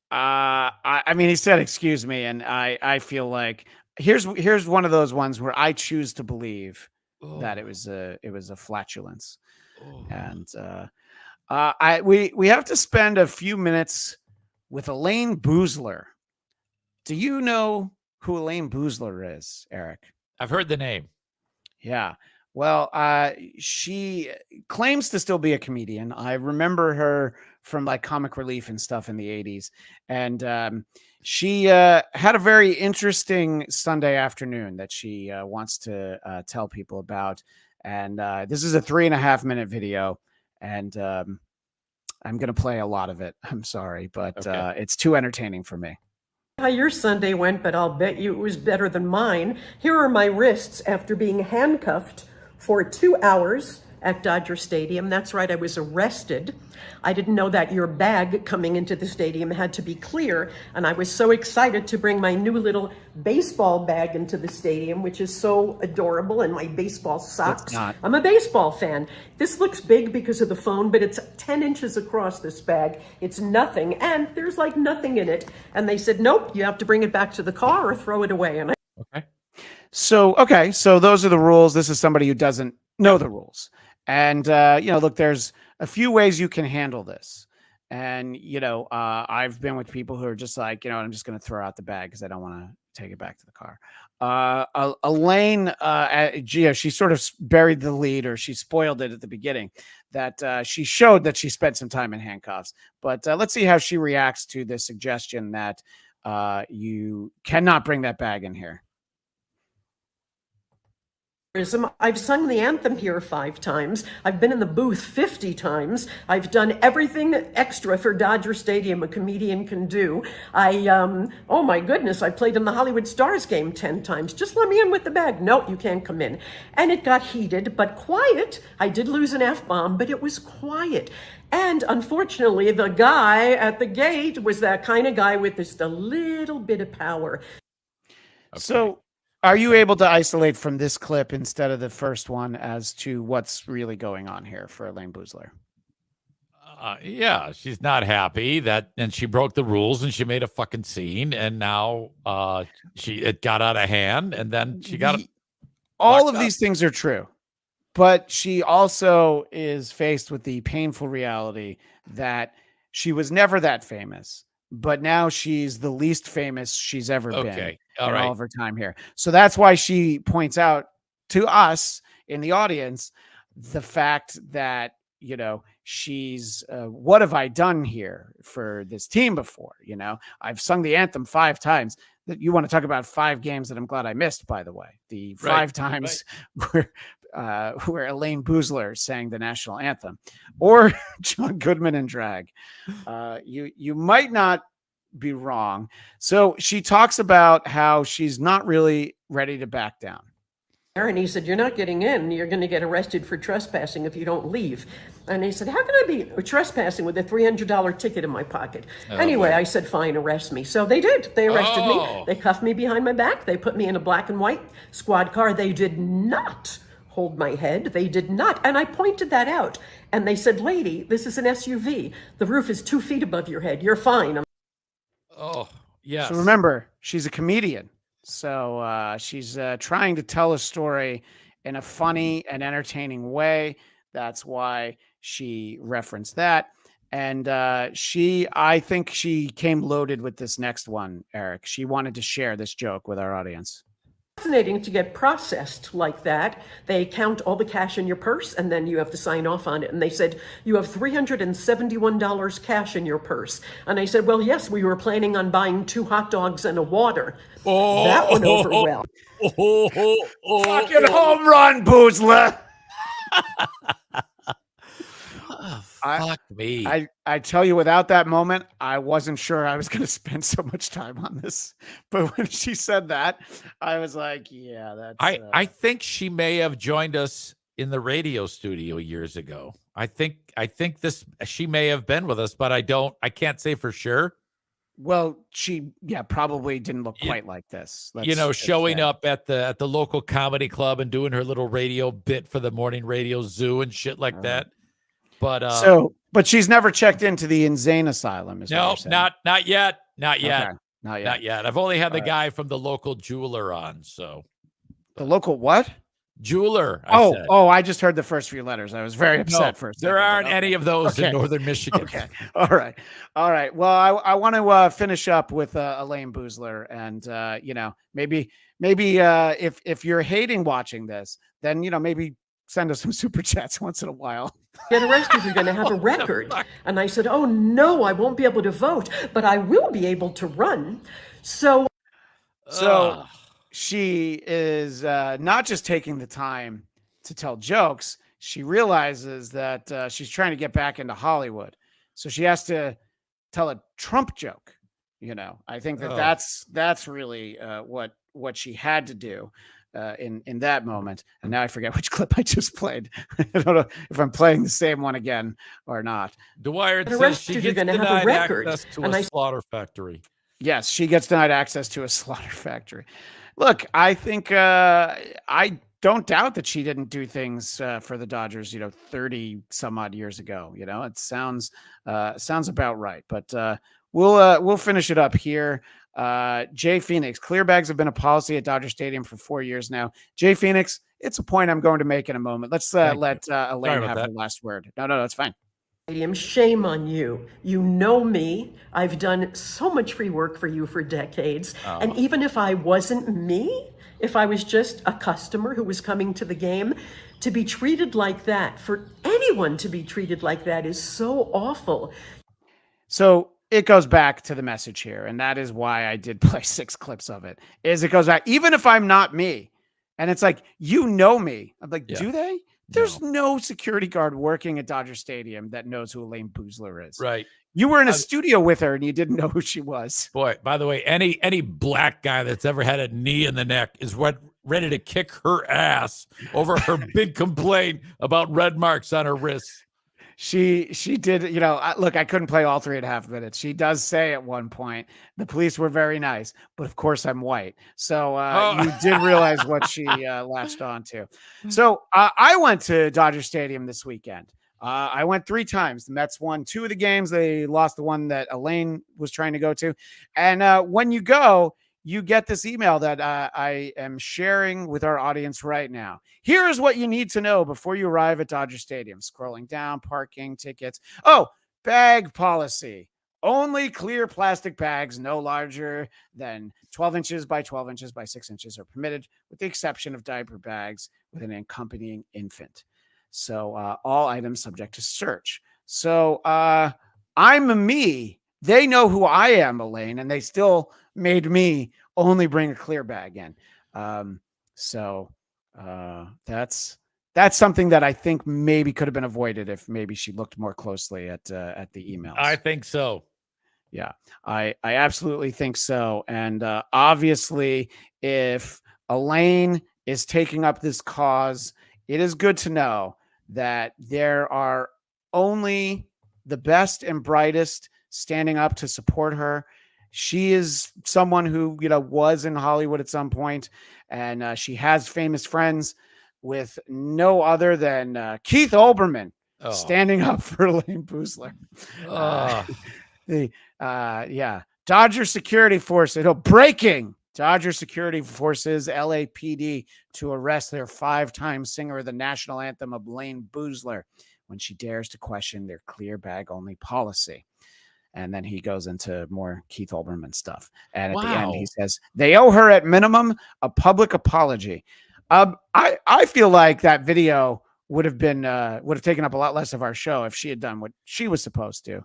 [SPEAKER 8] I mean, he said, excuse me. And I feel like here's one of those ones where I choose to believe that it was a flatulence. And we have to spend a few minutes with Elayne Boosler. Do you know who Elayne Boosler is, Eric?
[SPEAKER 1] I've heard the name.
[SPEAKER 8] Yeah. Well, she claims to still be a comedian. I remember her from like comic relief and stuff in the 80s. And she had a very interesting Sunday afternoon that she wants to tell people about. And this is a 3.5-minute video. And I'm going to play a lot of it. I'm sorry, but it's too entertaining for me.
[SPEAKER 12] How your Sunday went, but I'll bet you it was better than mine. Here are my wrists after being handcuffed for 2 hours at Dodger Stadium. That's right, I was arrested. I didn't know that your bag coming into the stadium had to be clear, and I was so excited to bring my new little baseball bag into the stadium, which is so adorable, and my baseball socks. I'm a baseball fan. This looks big because of the phone, but it's 10 inches across, this bag. It's nothing, and there's like nothing in it. And they said, nope, you have to bring it back to the car or throw it away. And
[SPEAKER 8] So those are the rules. This is somebody who doesn't know the rules. And, look, there's a few ways you can handle this. And, I've been with people who are just like, I'm just going to throw out the bag because I don't want to take it back to the car. Elayne, she sort of buried the lead, or she spoiled it at the beginning, that she showed that she spent some time in handcuffs. But let's see how she reacts to the suggestion that you cannot bring that bag in here.
[SPEAKER 12] I've sung the anthem here 5 times. I've been in the booth 50 times. I've done everything extra for Dodger Stadium a comedian can do. Oh my goodness, I played in the Hollywood Stars game 10 times. Just let me in with the bag. No, you can't come in. And it got heated, but quiet. I did lose an F-bomb, but it was quiet. And unfortunately, the guy at the gate was that kind of guy with just a little bit of power.
[SPEAKER 8] So are you able to isolate from this clip instead of the first one as to what's really going on here for Elayne Boosler?
[SPEAKER 1] Yeah, she's not happy and she broke the rules and she made a fucking scene, and now it got out of hand, and then she got
[SPEAKER 8] all of these things are true, but she also is faced with the painful reality that she was never that famous, but now she's the least famous she's ever been in all of her time here. So that's why she points out to us in the audience, the fact that, you know, she's what have I done here for this team before? You know, I've sung the anthem 5 times. That you want to talk about 5 games that I'm glad I missed, by the way. The 5 times where Elayne Boosler sang the national anthem, or John Goodman in drag. You might not be wrong. So she talks about how she's not really ready to back down.
[SPEAKER 12] And he said, you're not getting in. You're going to get arrested for trespassing if you don't leave. And he said, how can I be trespassing with a $300 ticket in my pocket? Anyway, I said, fine, arrest me. So they did. They arrested me. They cuffed me behind my back. They put me in a black and white squad car. They did not hold my head. They did not. And I pointed that out. And they said, lady, this is an SUV. The roof is 2 feet above your head. You're fine.
[SPEAKER 1] Oh, yes.
[SPEAKER 8] So remember, she's a comedian. So she's trying to tell a story in a funny and entertaining way. That's why she referenced that. And I think she came loaded with this next one, Eric. She wanted to share this joke with our audience.
[SPEAKER 12] Fascinating to get processed like that. They count all the cash in your purse and then you have to sign off on it. And they said, you have $371 cash in your purse. And I said, well, yes, we were planning on buying 2 hot dogs and a water. That went over well.
[SPEAKER 8] Fucking home run, Boozler.
[SPEAKER 1] Fuck me.
[SPEAKER 8] I tell you, without that moment, I wasn't sure I was going to spend so much time on this. But when she said that, I was like, yeah, that's...
[SPEAKER 1] I think she may have joined us in the radio studio years ago. I think she may have been with us, but I can't say for sure.
[SPEAKER 8] Well, she probably didn't look quite like this.
[SPEAKER 1] Showing up at the local comedy club and doing her little radio bit for the morning radio zoo and shit like that. But
[SPEAKER 8] but she's never checked into the insane asylum.
[SPEAKER 1] No, not yet. Not yet.
[SPEAKER 8] Okay.
[SPEAKER 1] Not yet. I've only had the guy from the local jeweler on. So
[SPEAKER 8] the local what?
[SPEAKER 1] Jeweler.
[SPEAKER 8] I just heard the first few letters. I was very upset first.
[SPEAKER 1] There aren't any of those in Northern Michigan.
[SPEAKER 8] Okay. All right. Well, I want to finish up with Elayne Boosler, and maybe if you're hating watching this, then maybe send us some super chats once in a while.
[SPEAKER 12] Get arrested, you're going to have a record. And I said, oh no, I won't be able to vote, but I will be able to run. So she is not just taking the time to tell jokes. She realizes that she's trying to get back into Hollywood. So she has to tell a Trump joke. I think that's really what she had to do. In that moment, and now I forget which clip I just played. I don't know if I'm playing the same one again or not.
[SPEAKER 1] Dwyer says she gets denied access to a slaughter factory.
[SPEAKER 8] Yes, she gets denied access to a slaughter factory. Look, I think I don't doubt that she didn't do things for the Dodgers, 30 some odd years ago. It sounds about right. But we'll finish it up here. Jay Phoenix, clear bags have been a policy at Dodger Stadium for 4 years now. Jay Phoenix, it's a point I'm going to make in a moment. Let's let Elayne have the last word. No, that's fine.
[SPEAKER 12] Shame on you. You know me. I've done so much free work for you for decades. And even if I wasn't me, if I was just a customer who was coming to the game, to be treated like that, for anyone to be treated like that is so awful.
[SPEAKER 8] So it goes back to the message here, and that is why I did play 6 clips of it, is it goes back, even if I'm not me, and it's like, me. I'm like, do they? There's no security guard working at Dodger Stadium that knows who Elayne Boosler is.
[SPEAKER 1] Right.
[SPEAKER 8] You were in a studio with her and you didn't know who she was.
[SPEAKER 1] Boy, by the way, any black guy that's ever had a knee in the neck is ready to kick her ass over her big complaint about red marks on her wrists.
[SPEAKER 8] She did, look, I couldn't play all 3.5 minutes. She does say at one point, the police were very nice, but of course I'm white. So you did realize what she latched onto. So I went to Dodger Stadium this weekend. I went 3 times. The Mets won 2 of the games. They lost the one that Elayne was trying to go to. And when you go, you get this email that I am sharing with our audience right now. Here's what you need to know before you arrive at Dodger Stadium. Scrolling down, parking, tickets. Oh, bag policy. Only clear plastic bags, no larger than 12 inches by 12 inches by 6 inches are permitted, with the exception of diaper bags with an accompanying infant. So all items subject to search. So I'm a me. They know who I am, Elayne, and they still made me only bring a clear bag in. That's something that I think maybe could have been avoided if maybe she looked more closely at the emails.
[SPEAKER 1] I think so.
[SPEAKER 8] Yeah, I absolutely think so. And obviously, if Elayne is taking up this cause, it is good to know that there are only the best and brightest standing up to support her. She is someone who, was in Hollywood at some point, and she has famous friends with no other than Keith Olbermann standing up for Elaine Boosler. Dodger security force, breaking Dodger security forces LAPD to arrest their 5-time singer of the national anthem of Elaine Boozler when she dares to question their clear bag only policy. And then he goes into more Keith Olbermann stuff. And at the end, he says, they owe her at minimum a public apology. I feel like that video would have taken up a lot less of our show if she had done what she was supposed to,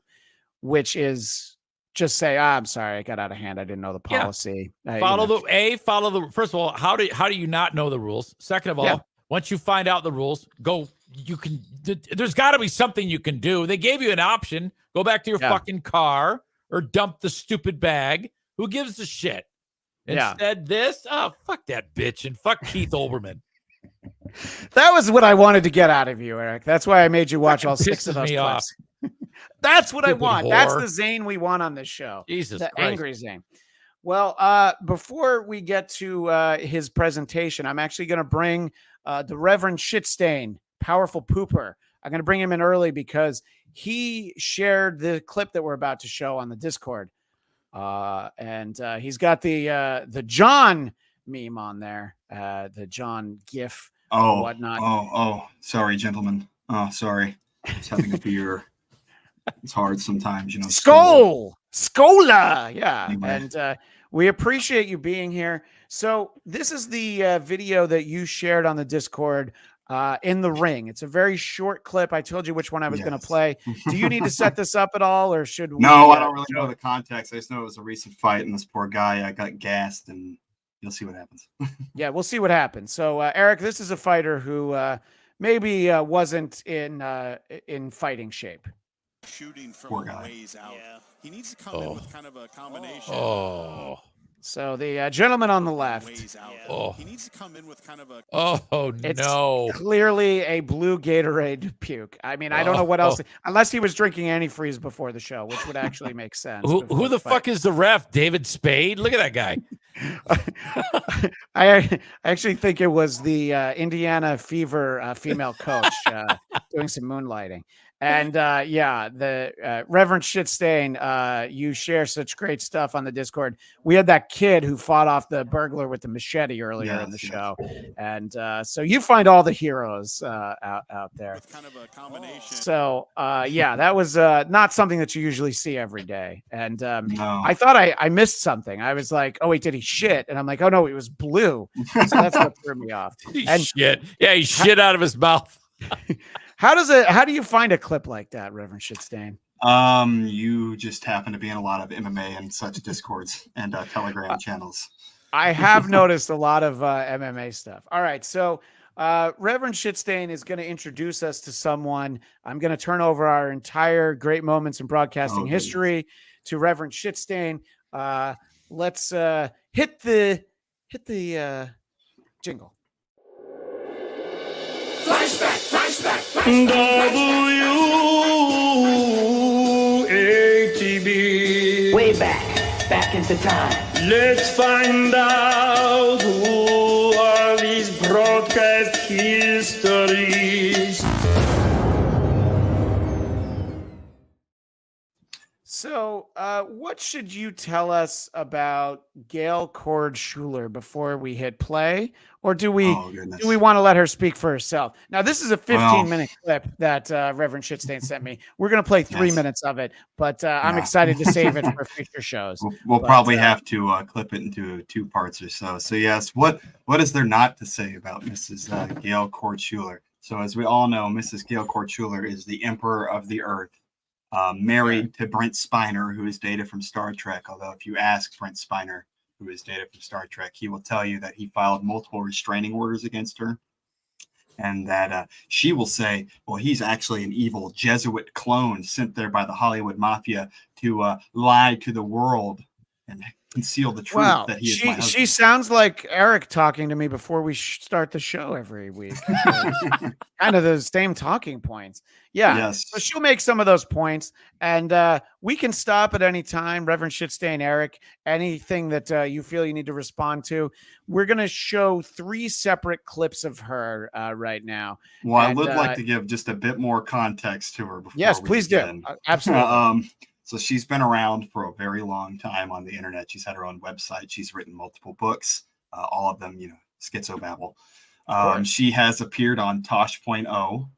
[SPEAKER 8] which is just say, I'm sorry, I got out of hand. I didn't know the policy.
[SPEAKER 1] Follow the first of all, how do you not know the rules? Second of all, once you find out the rules, there's got to be something you can do. They gave you an option. Go back to your fucking car or dump the stupid bag. Who gives a shit? Instead, fuck that bitch and fuck Keith Olbermann.
[SPEAKER 8] That was what I wanted to get out of you, Eric. That's why I made you watch all 6 of those clips. That's what I want.
[SPEAKER 1] Whore.
[SPEAKER 8] That's the Zane we want on this show.
[SPEAKER 1] Jesus
[SPEAKER 8] the
[SPEAKER 1] Christ.
[SPEAKER 8] Angry Zane. Well, before we get to his presentation, I'm actually going to bring the Reverend Shitstain, powerful pooper. I'm going to bring him in early because he shared the clip that we're about to show on the Discord. And he's got the John meme on there, the John GIF and whatnot.
[SPEAKER 13] Sorry, gentlemen. Oh, sorry. Just having a beer. It's hard sometimes,
[SPEAKER 8] Scola. Yeah.
[SPEAKER 13] Anyway.
[SPEAKER 8] And we appreciate you being here. So this is the video that you shared on the Discord in the ring. It's a very short clip. I told you which one I was going to play. Do you need to set this up at all, or should we?
[SPEAKER 13] No, I don't really know the context. I just know it was a recent fight, and this poor guy got gassed, and you'll see what happens.
[SPEAKER 8] Yeah, we'll see what happens. So, Eric, this is a fighter who maybe wasn't in fighting shape.
[SPEAKER 14] Shooting from a ways out. Yeah. He needs to come in with kind of a combination.
[SPEAKER 8] So the gentleman on the left.
[SPEAKER 14] He needs to come in with kind of a.
[SPEAKER 8] It's clearly a blue Gatorade puke. I mean, I don't know what else, unless he was drinking antifreeze before the show, which would actually make sense.
[SPEAKER 1] Who the fuck is the ref? David Spade? Look at that guy.
[SPEAKER 8] I actually think it was the Indiana Fever female coach doing some moonlighting. And the Reverend Shitstain, you share such great stuff on the Discord. We had that kid who fought off the burglar with the machete earlier in the show. And so you find all the heroes out there.
[SPEAKER 14] With kind of a combination.
[SPEAKER 8] So, that was not something that you usually see every day. And I thought I missed something. I was like, oh, wait, did he shit? And I'm like, oh, no, it was blue. So that's what threw me off.
[SPEAKER 1] Shit. Yeah, he shit out of his mouth.
[SPEAKER 8] How do you find a clip like that, Reverend Shitstain?
[SPEAKER 13] You just happen to be in a lot of MMA and such Discords and Telegram channels.
[SPEAKER 8] I have noticed a lot of MMA stuff. All right, so Reverend Shitstain is going to introduce us to someone. I'm going to turn over our entire great moments in broadcasting history to Reverend Shitstain. Let's hit the jingle.
[SPEAKER 20] Flashback.
[SPEAKER 15] WATB.
[SPEAKER 20] Way back into time.
[SPEAKER 15] Let's find out who are these broadcast histories.
[SPEAKER 8] So, what should you tell us about Gail Schuler before we hit play, or do we want to let her speak for herself? Now, this is a 15-minute clip that Reverend Shitstain sent me. We're going to play 3 minutes of it, but I'm excited to save it for future shows.
[SPEAKER 13] We'll probably have to clip it into 2 parts or so. So, yes, what is there not to say about Mrs. Gail Schuler? So as we all know, Mrs. Gail Schuler is the emperor of the earth, married to Brent Spiner, who is Data from Star Trek. Although if you ask Brent Spiner, who is Data from Star Trek, he will tell you that he filed multiple restraining orders against her. And that she will say, well, he's actually an evil Jesuit clone sent there by the Hollywood mafia to lie to the world and conceal the truth that he is my husband.
[SPEAKER 8] She sounds like Eric talking to me before we start the show every week. Kind of the same talking points. Yeah.
[SPEAKER 13] Yes.
[SPEAKER 8] So she'll make some of those points, and we can stop at any time. Reverend Shitstain, Eric, anything that you feel you need to respond to. We're going to show 3 separate clips of her right now.
[SPEAKER 13] Well, I would like to give just a bit more context to her. Before
[SPEAKER 8] yes, please do. Absolutely.
[SPEAKER 13] So she's been around for a very long time on the internet. She's had her own website. She's written multiple books, all of them, schizobabble. She has appeared on Tosh.0,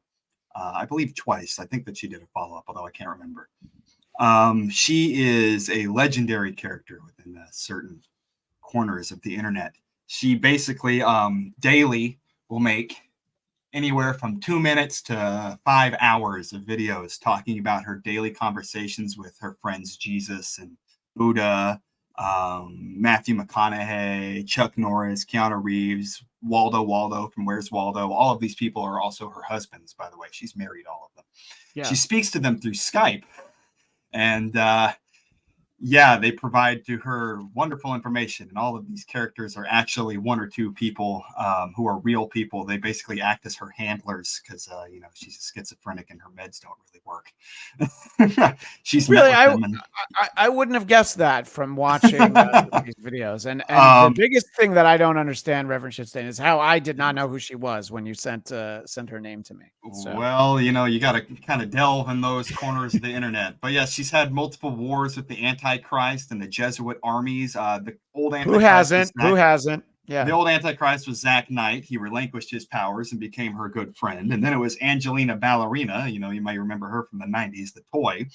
[SPEAKER 13] I believe twice. I think that she did a follow-up, although I can't remember. She is a legendary character within certain corners of the internet. She basically daily will make anywhere from 2 minutes to 5 hours of videos talking about her daily conversations with her friends Jesus and Buddha, Matthew McConaughey, Chuck Norris, Keanu Reeves, Waldo from Where's Waldo. All of these people are also her husbands, by the way. She's married all of them. Yeah. She speaks to them through Skype. And they provide to her wonderful information. And all of these characters are actually 1 or 2 people who are real people. They basically act as her handlers because, she's a schizophrenic and her meds don't really work. She's
[SPEAKER 8] really, I wouldn't have guessed that from watching these videos. And the biggest thing that I don't understand, Reverend Shitstain, is how I did not know who she was when you sent her name to me. So.
[SPEAKER 13] Well, you got to kind of delve in those corners of the internet. But yes, she's had multiple wars with the Antichrist and the Jesuit armies. The old Antichrist.
[SPEAKER 8] Who hasn't? Yeah.
[SPEAKER 13] The old Antichrist was Zach Knight. He relinquished his powers and became her good friend. And then it was Angelina Ballerina. You might remember her from the 90s, the toy.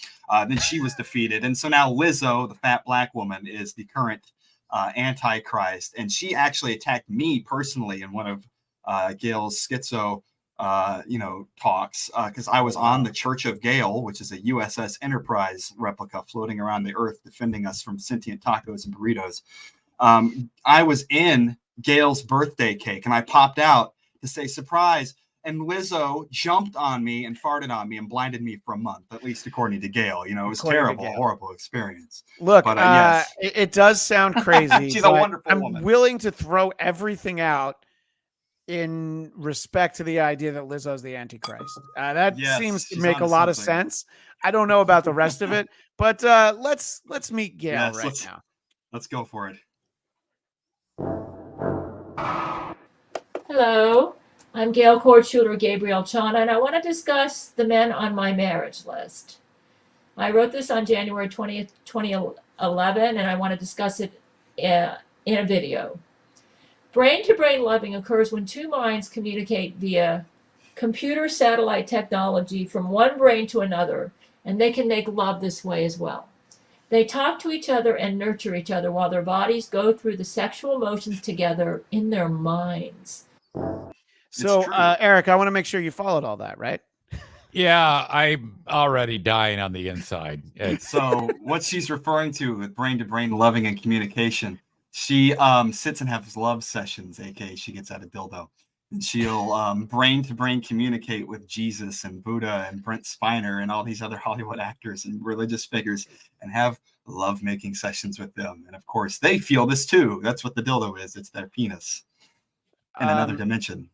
[SPEAKER 13] Then she was defeated. And so now Lizzo, the fat black woman, is the current Antichrist. And she actually attacked me personally in one of Gail's schizo talks, because I was on the Church of Gail, which is a USS Enterprise replica floating around the earth, defending us from sentient tacos and burritos. I was in Gail's birthday cake and I popped out to say surprise. And Lizzo jumped on me and farted on me and blinded me for a month, at least according to Gail. It was terrible, horrible experience.
[SPEAKER 8] Look, but, yes. It does sound crazy.
[SPEAKER 13] She's a wonderful woman.
[SPEAKER 8] I'm willing to throw everything out in respect to the idea that Lizzo's the Antichrist. That seems to make a lot of sense. I don't know about the rest of it, but let's meet Gail now.
[SPEAKER 13] Let's go for it.
[SPEAKER 2] Hello, I'm Gail Schuler Gabriel Chana, and I want to discuss the men on my marriage list. I wrote this on January 20th, 2011, and I want to discuss it in a video. Brain-to-brain loving occurs when 2 minds communicate via computer satellite technology from one brain to another, and they can make love this way as well. They talk to each other and nurture each other while their bodies go through the sexual motions together in their minds.
[SPEAKER 8] So, Eric, I want to make sure you followed all that, right?
[SPEAKER 1] Yeah, I'm already dying on the inside.
[SPEAKER 13] So what she's referring to with brain-to-brain loving and communication, she sits and has love sessions, aka she gets out a dildo. And she'll brain-to-brain communicate with Jesus and Buddha and Brent Spiner and all these other Hollywood actors and religious figures and have love-making sessions with them. And, of course, they feel this, too. That's what the dildo is. It's their penis in another dimension.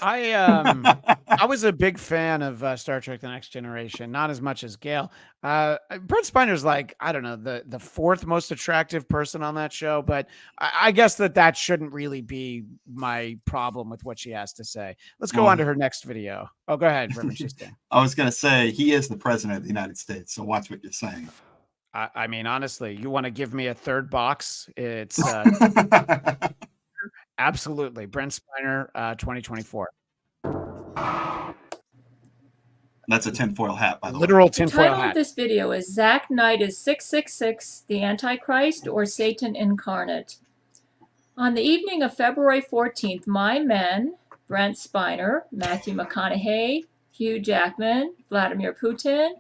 [SPEAKER 8] I was a big fan of Star Trek The Next Generation, not as much as Gail. Brent Spiner's like, I don't know, the 4th most attractive person on that show, but I guess that shouldn't really be my problem with what she has to say. Let's go on to her next video. Oh, go ahead, Reverend Shitstain.
[SPEAKER 13] I was going to say, he is the president of the United States, so watch what you're saying.
[SPEAKER 8] I mean, honestly, you want to give me a 3rd box? It's... Absolutely. Brent Spiner, 2024.
[SPEAKER 13] That's a tinfoil hat, by the way.
[SPEAKER 8] Literal tinfoil hat.
[SPEAKER 2] The title of this video is Zach Knight is 666, the Antichrist or Satan incarnate. On the evening of February 14th, my men, Brent Spiner, Matthew McConaughey, Hugh Jackman, Vladimir Putin,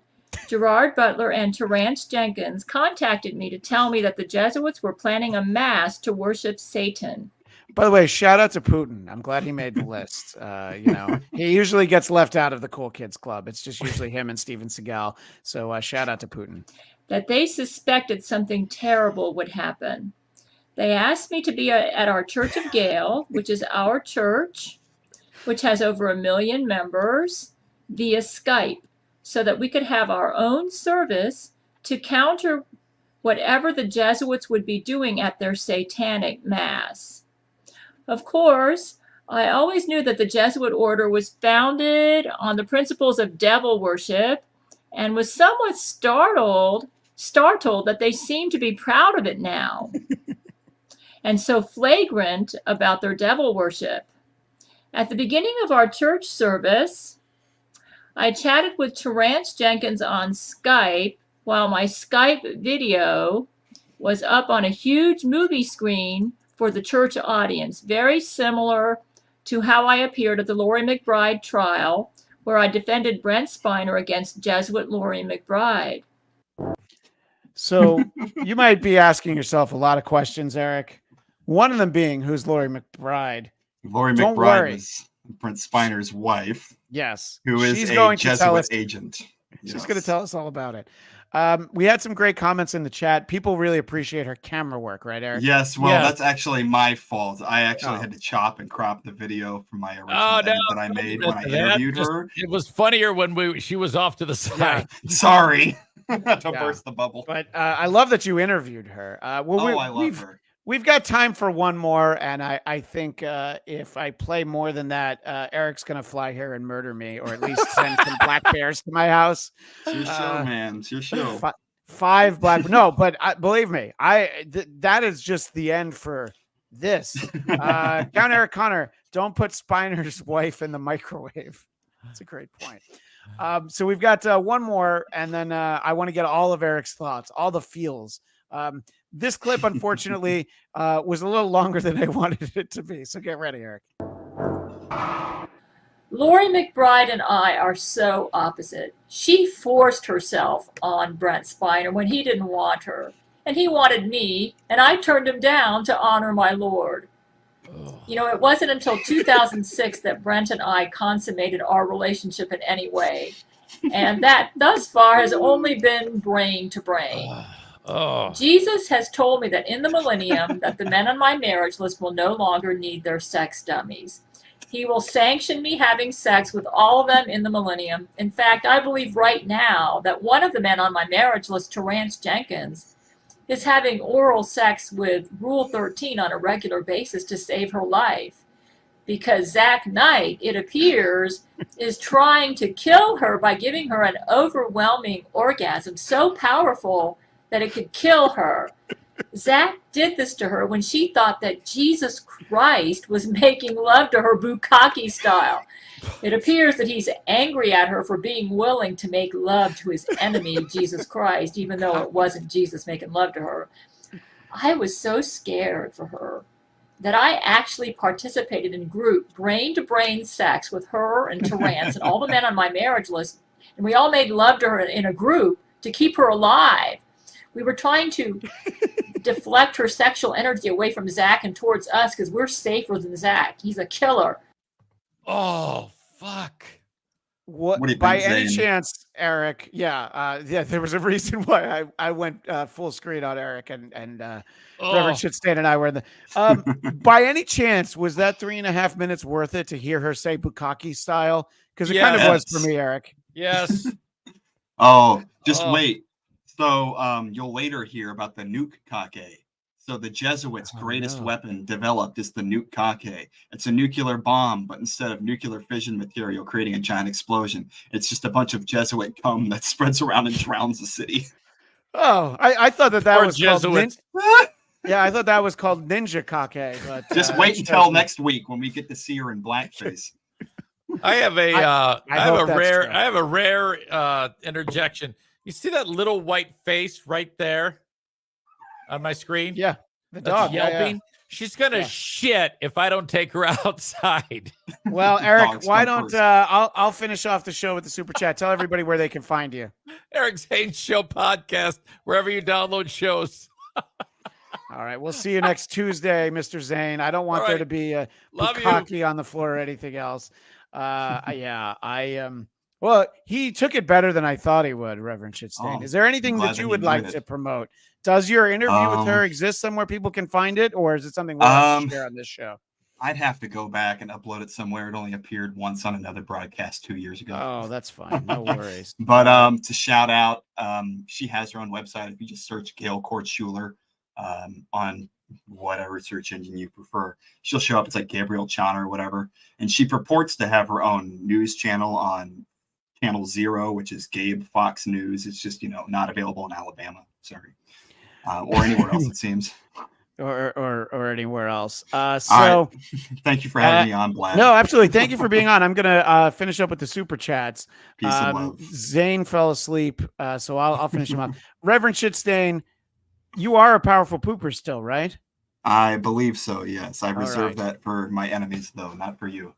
[SPEAKER 2] Gerard Butler, and Terrence Jenkins contacted me to tell me that the Jesuits were planning a mass to worship Satan.
[SPEAKER 8] By the way, shout out to Putin. I'm glad he made the list. He usually gets left out of the cool kids club. It's just usually him and Steven Seagal. So shout out to Putin.
[SPEAKER 2] That they suspected something terrible would happen. They asked me to be at our Church of Gail, which is our church, which has over 1 million members, via Skype, so that we could have our own service to counter whatever the Jesuits would be doing at their satanic mass. Of course, I always knew that the Jesuit order was founded on the principles of devil worship and was somewhat startled that they seemed to be proud of it now and so flagrant about their devil worship. At the beginning of our church service, I chatted with Terrence Jenkins on Skype while my Skype video was up on a huge movie screen for the church audience, very similar to how I appeared at the Laurie McBride trial, where I defended Brent Spiner against Jesuit Laurie McBride.
[SPEAKER 8] So you might be asking yourself a lot of questions, Eric. One of them being, who's Laurie McBride?
[SPEAKER 13] Laurie McBride is Brent Spiner's wife.
[SPEAKER 8] Yes.
[SPEAKER 13] Who is
[SPEAKER 8] She's
[SPEAKER 13] a
[SPEAKER 8] going to tell
[SPEAKER 13] Jesuit
[SPEAKER 8] us,
[SPEAKER 13] agent.
[SPEAKER 8] She's
[SPEAKER 13] Yes.
[SPEAKER 8] going to tell us all about it. We had some great comments in the chat. People really appreciate her camera work, right, Eric?
[SPEAKER 13] Yes, well, that's actually my fault. I actually had to chop and crop the video from my original edit that I made when I interviewed her.
[SPEAKER 1] It was funnier when she was off to the side.
[SPEAKER 13] Sorry. to burst the bubble.
[SPEAKER 8] But I love that you interviewed her.
[SPEAKER 13] I love her.
[SPEAKER 8] We've got time for one more, and I think if I play more than that, Eric's going to fly here and murder me, or at least send some black bears to my house.
[SPEAKER 13] It's your show, man. It's your show.
[SPEAKER 8] 5 black. No, but believe me, that is just the end for this. Down Eric Connor, don't put Spiner's wife in the microwave. That's a great point. So we've got one more, and then I want to get all of Eric's thoughts, all the feels. This clip, unfortunately, was a little longer than I wanted it to be. So get ready, Eric.
[SPEAKER 2] Laurie McBride and I are so opposite. She forced herself on Brent Spiner when he didn't want her. And he wanted me, and I turned him down to honor my Lord. You know, it wasn't until 2006 that Brent and I consummated our relationship in any way. And that, thus far, has only been brain to brain. Jesus has told me that in the millennium that the men on my marriage list will no longer need their sex dummies. He will sanction me having sex with all of them in the millennium. In fact, I believe right now that one of the men on my marriage list, Terrence Jenkins, is having oral sex with Rule 13 on a regular basis to save her life. Because Zach Knight, it appears, is trying to kill her by giving her an overwhelming orgasm so powerful that it could kill her. Zach did this to her when she thought that Jesus Christ was making love to her bukkake style. It appears that he's angry at her for being willing to make love to his enemy, Jesus Christ, even though it wasn't Jesus making love to her. I was so scared for her that I actually participated in group brain-to-brain sex with her and Terrence and all the men on my marriage list, and we all made love to her in a group to keep her alive. We were trying to deflect her sexual energy away from Zach and towards us because we're safer than Zach. He's a killer.
[SPEAKER 1] Oh, fuck.
[SPEAKER 8] What
[SPEAKER 13] do you
[SPEAKER 8] by
[SPEAKER 13] think,
[SPEAKER 8] any
[SPEAKER 13] Zane?
[SPEAKER 8] chance, Eric? Yeah, there was a reason why I went full screen on Eric and Reverend Shitstain and I were in the. By any chance, was that 3.5 minutes worth it to hear her say bukkake style? Because it kind of was for me, Eric.
[SPEAKER 1] Yes.
[SPEAKER 13] Just wait. So you'll later hear about the nuke kake. So the Jesuits' greatest weapon developed is the nuke kake. It's a nuclear bomb, but instead of nuclear fission material creating a giant explosion, it's just a bunch of Jesuit cum that spreads around and drowns the city.
[SPEAKER 8] Oh, I thought that was
[SPEAKER 1] Jesuits.
[SPEAKER 8] called I thought that was called ninja kake. But
[SPEAKER 13] Just wait until next week when we get to see her in blackface.
[SPEAKER 1] I have a I have a rare interjection. You see that little white face right there on my screen?
[SPEAKER 8] Yeah, the
[SPEAKER 1] That's
[SPEAKER 8] dog
[SPEAKER 1] yelping.
[SPEAKER 8] Yeah.
[SPEAKER 1] She's gonna shit if I don't take her outside.
[SPEAKER 8] Well, Eric, why don't I'll finish off the show with the super chat. Tell everybody where they can find you.
[SPEAKER 1] Eric Zane Show podcast, wherever you download shows.
[SPEAKER 8] All right, we'll see you next Tuesday, Mr. Zane. I don't want there to be a bukkake on the floor or anything else. Well, he took it better than I thought he would, Reverend Shitstain. Is there anything that you would like to promote? Does your interview with her exist somewhere people can find it, or is it something we'll have to share on this show?
[SPEAKER 13] I'd have to go back and upload it somewhere. It only appeared once on another broadcast 2 years ago.
[SPEAKER 8] Oh, that's fine. No worries.
[SPEAKER 13] But to shout out, she has her own website. If you just search Gail Schuler on whatever search engine you prefer, she'll show up. It's like Gabriel Chan or whatever. And she purports to have her own news channel on Channel 0, which is Gabe Fox News. It's just, not available in Alabama. Sorry. Or anywhere else, it seems.
[SPEAKER 8] Or anywhere else.
[SPEAKER 13] Right. Thank you for having me on, Blatt.
[SPEAKER 8] No, absolutely. Thank you for being on. I'm gonna finish up with the super chats.
[SPEAKER 13] Peace and love.
[SPEAKER 8] Zane fell asleep, so I'll finish him up. Reverend Shitstain, you are a powerful pooper still, right?
[SPEAKER 13] I believe so. Yes, I reserve that for my enemies, though, not for you.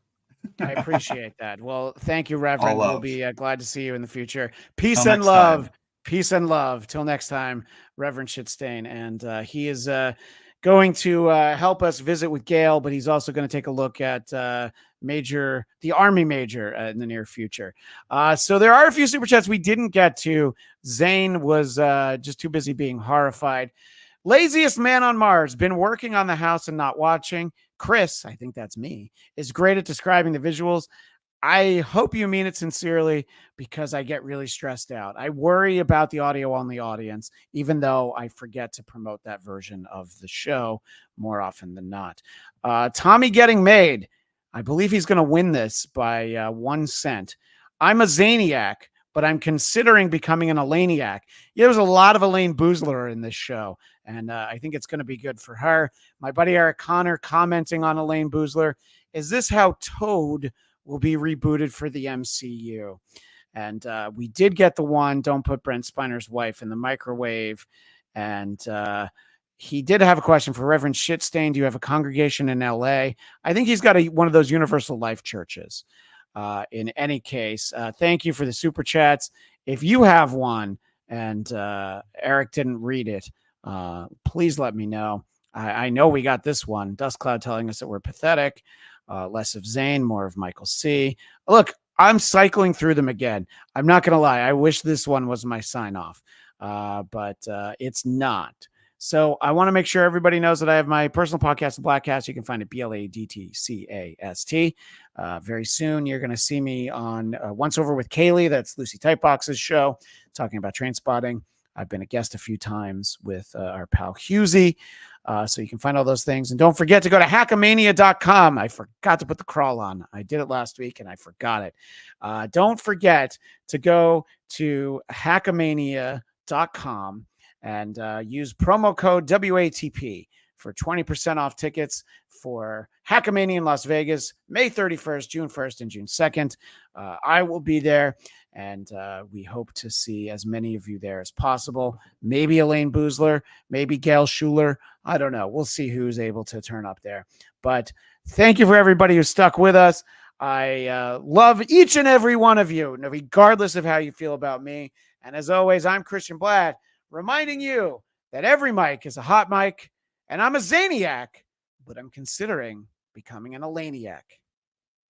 [SPEAKER 8] I appreciate that. Well, thank you, Reverend. We'll be glad to see you in the future. Peace
[SPEAKER 13] Till
[SPEAKER 8] and
[SPEAKER 13] next
[SPEAKER 8] love.
[SPEAKER 13] time.
[SPEAKER 8] Peace and love. Till next time, Reverend Shitstain. And he is going to help us visit with Gail, but he's also going to take a look at the Army Major in the near future. So there are a few super chats we didn't get to. Zane was just too busy being horrified. Laziest man on Mars, been working on the house and not watching. Chris, I think that's me, is great at describing the visuals. I hope you mean it sincerely, because I get really stressed out. I worry about the audio only audience, even though I forget to promote that version of the show more often than not. Tommy Getting Made. I believe he's going to win this by 1 cent. I'm a Zaniac, but I'm considering becoming an Elaniac. Yeah, there's a lot of Elaine Boozler in this show, and I think it's going to be good for her. My buddy Eric Connor commenting on Elaine Boozler. Is this how Toad will be rebooted for the MCU? And we did get the one, don't put Brent Spiner's wife in the microwave. And he did have a question for Reverend Shitstain. Do you have a congregation in LA? I think he's got one of those Universal Life churches. In any case, thank you for the super chats. If you have one and Eric didn't read it, please let me know. I know we got this one. Dust Cloud telling us that we're pathetic. Less of Zane, more of Michael C. Look, I'm cycling through them again. I'm not going to lie. I wish this one was my sign off, but it's not. So I want to make sure everybody knows that I have my personal podcast, The Blackcast. You can find it BLADTCAST. Very soon, you're going to see me on Once Over with Kaylee. That's Lucy Tightbox's show, talking about train spotting. I've been a guest a few times with our pal Husey. So you can find all those things. And don't forget to go to hackamania.com. I forgot to put the crawl on. I did it last week and I forgot it. Don't forget to go to hackamania.com and use promo code WATP for 20% off tickets for Hackamania in Las Vegas, May 31st, June 1st, and June 2nd. I will be there. And we hope to see as many of you there as possible. Maybe Elayne Boosler, maybe Gail Schuler. I don't know. We'll see who's able to turn up there. But thank you for everybody who stuck with us. I love each and every one of you, regardless of how you feel about me. And as always, I'm Christian Bladt, reminding you that every mic is a hot mic. And I'm a Zaniac, but I'm considering becoming an Elaniac.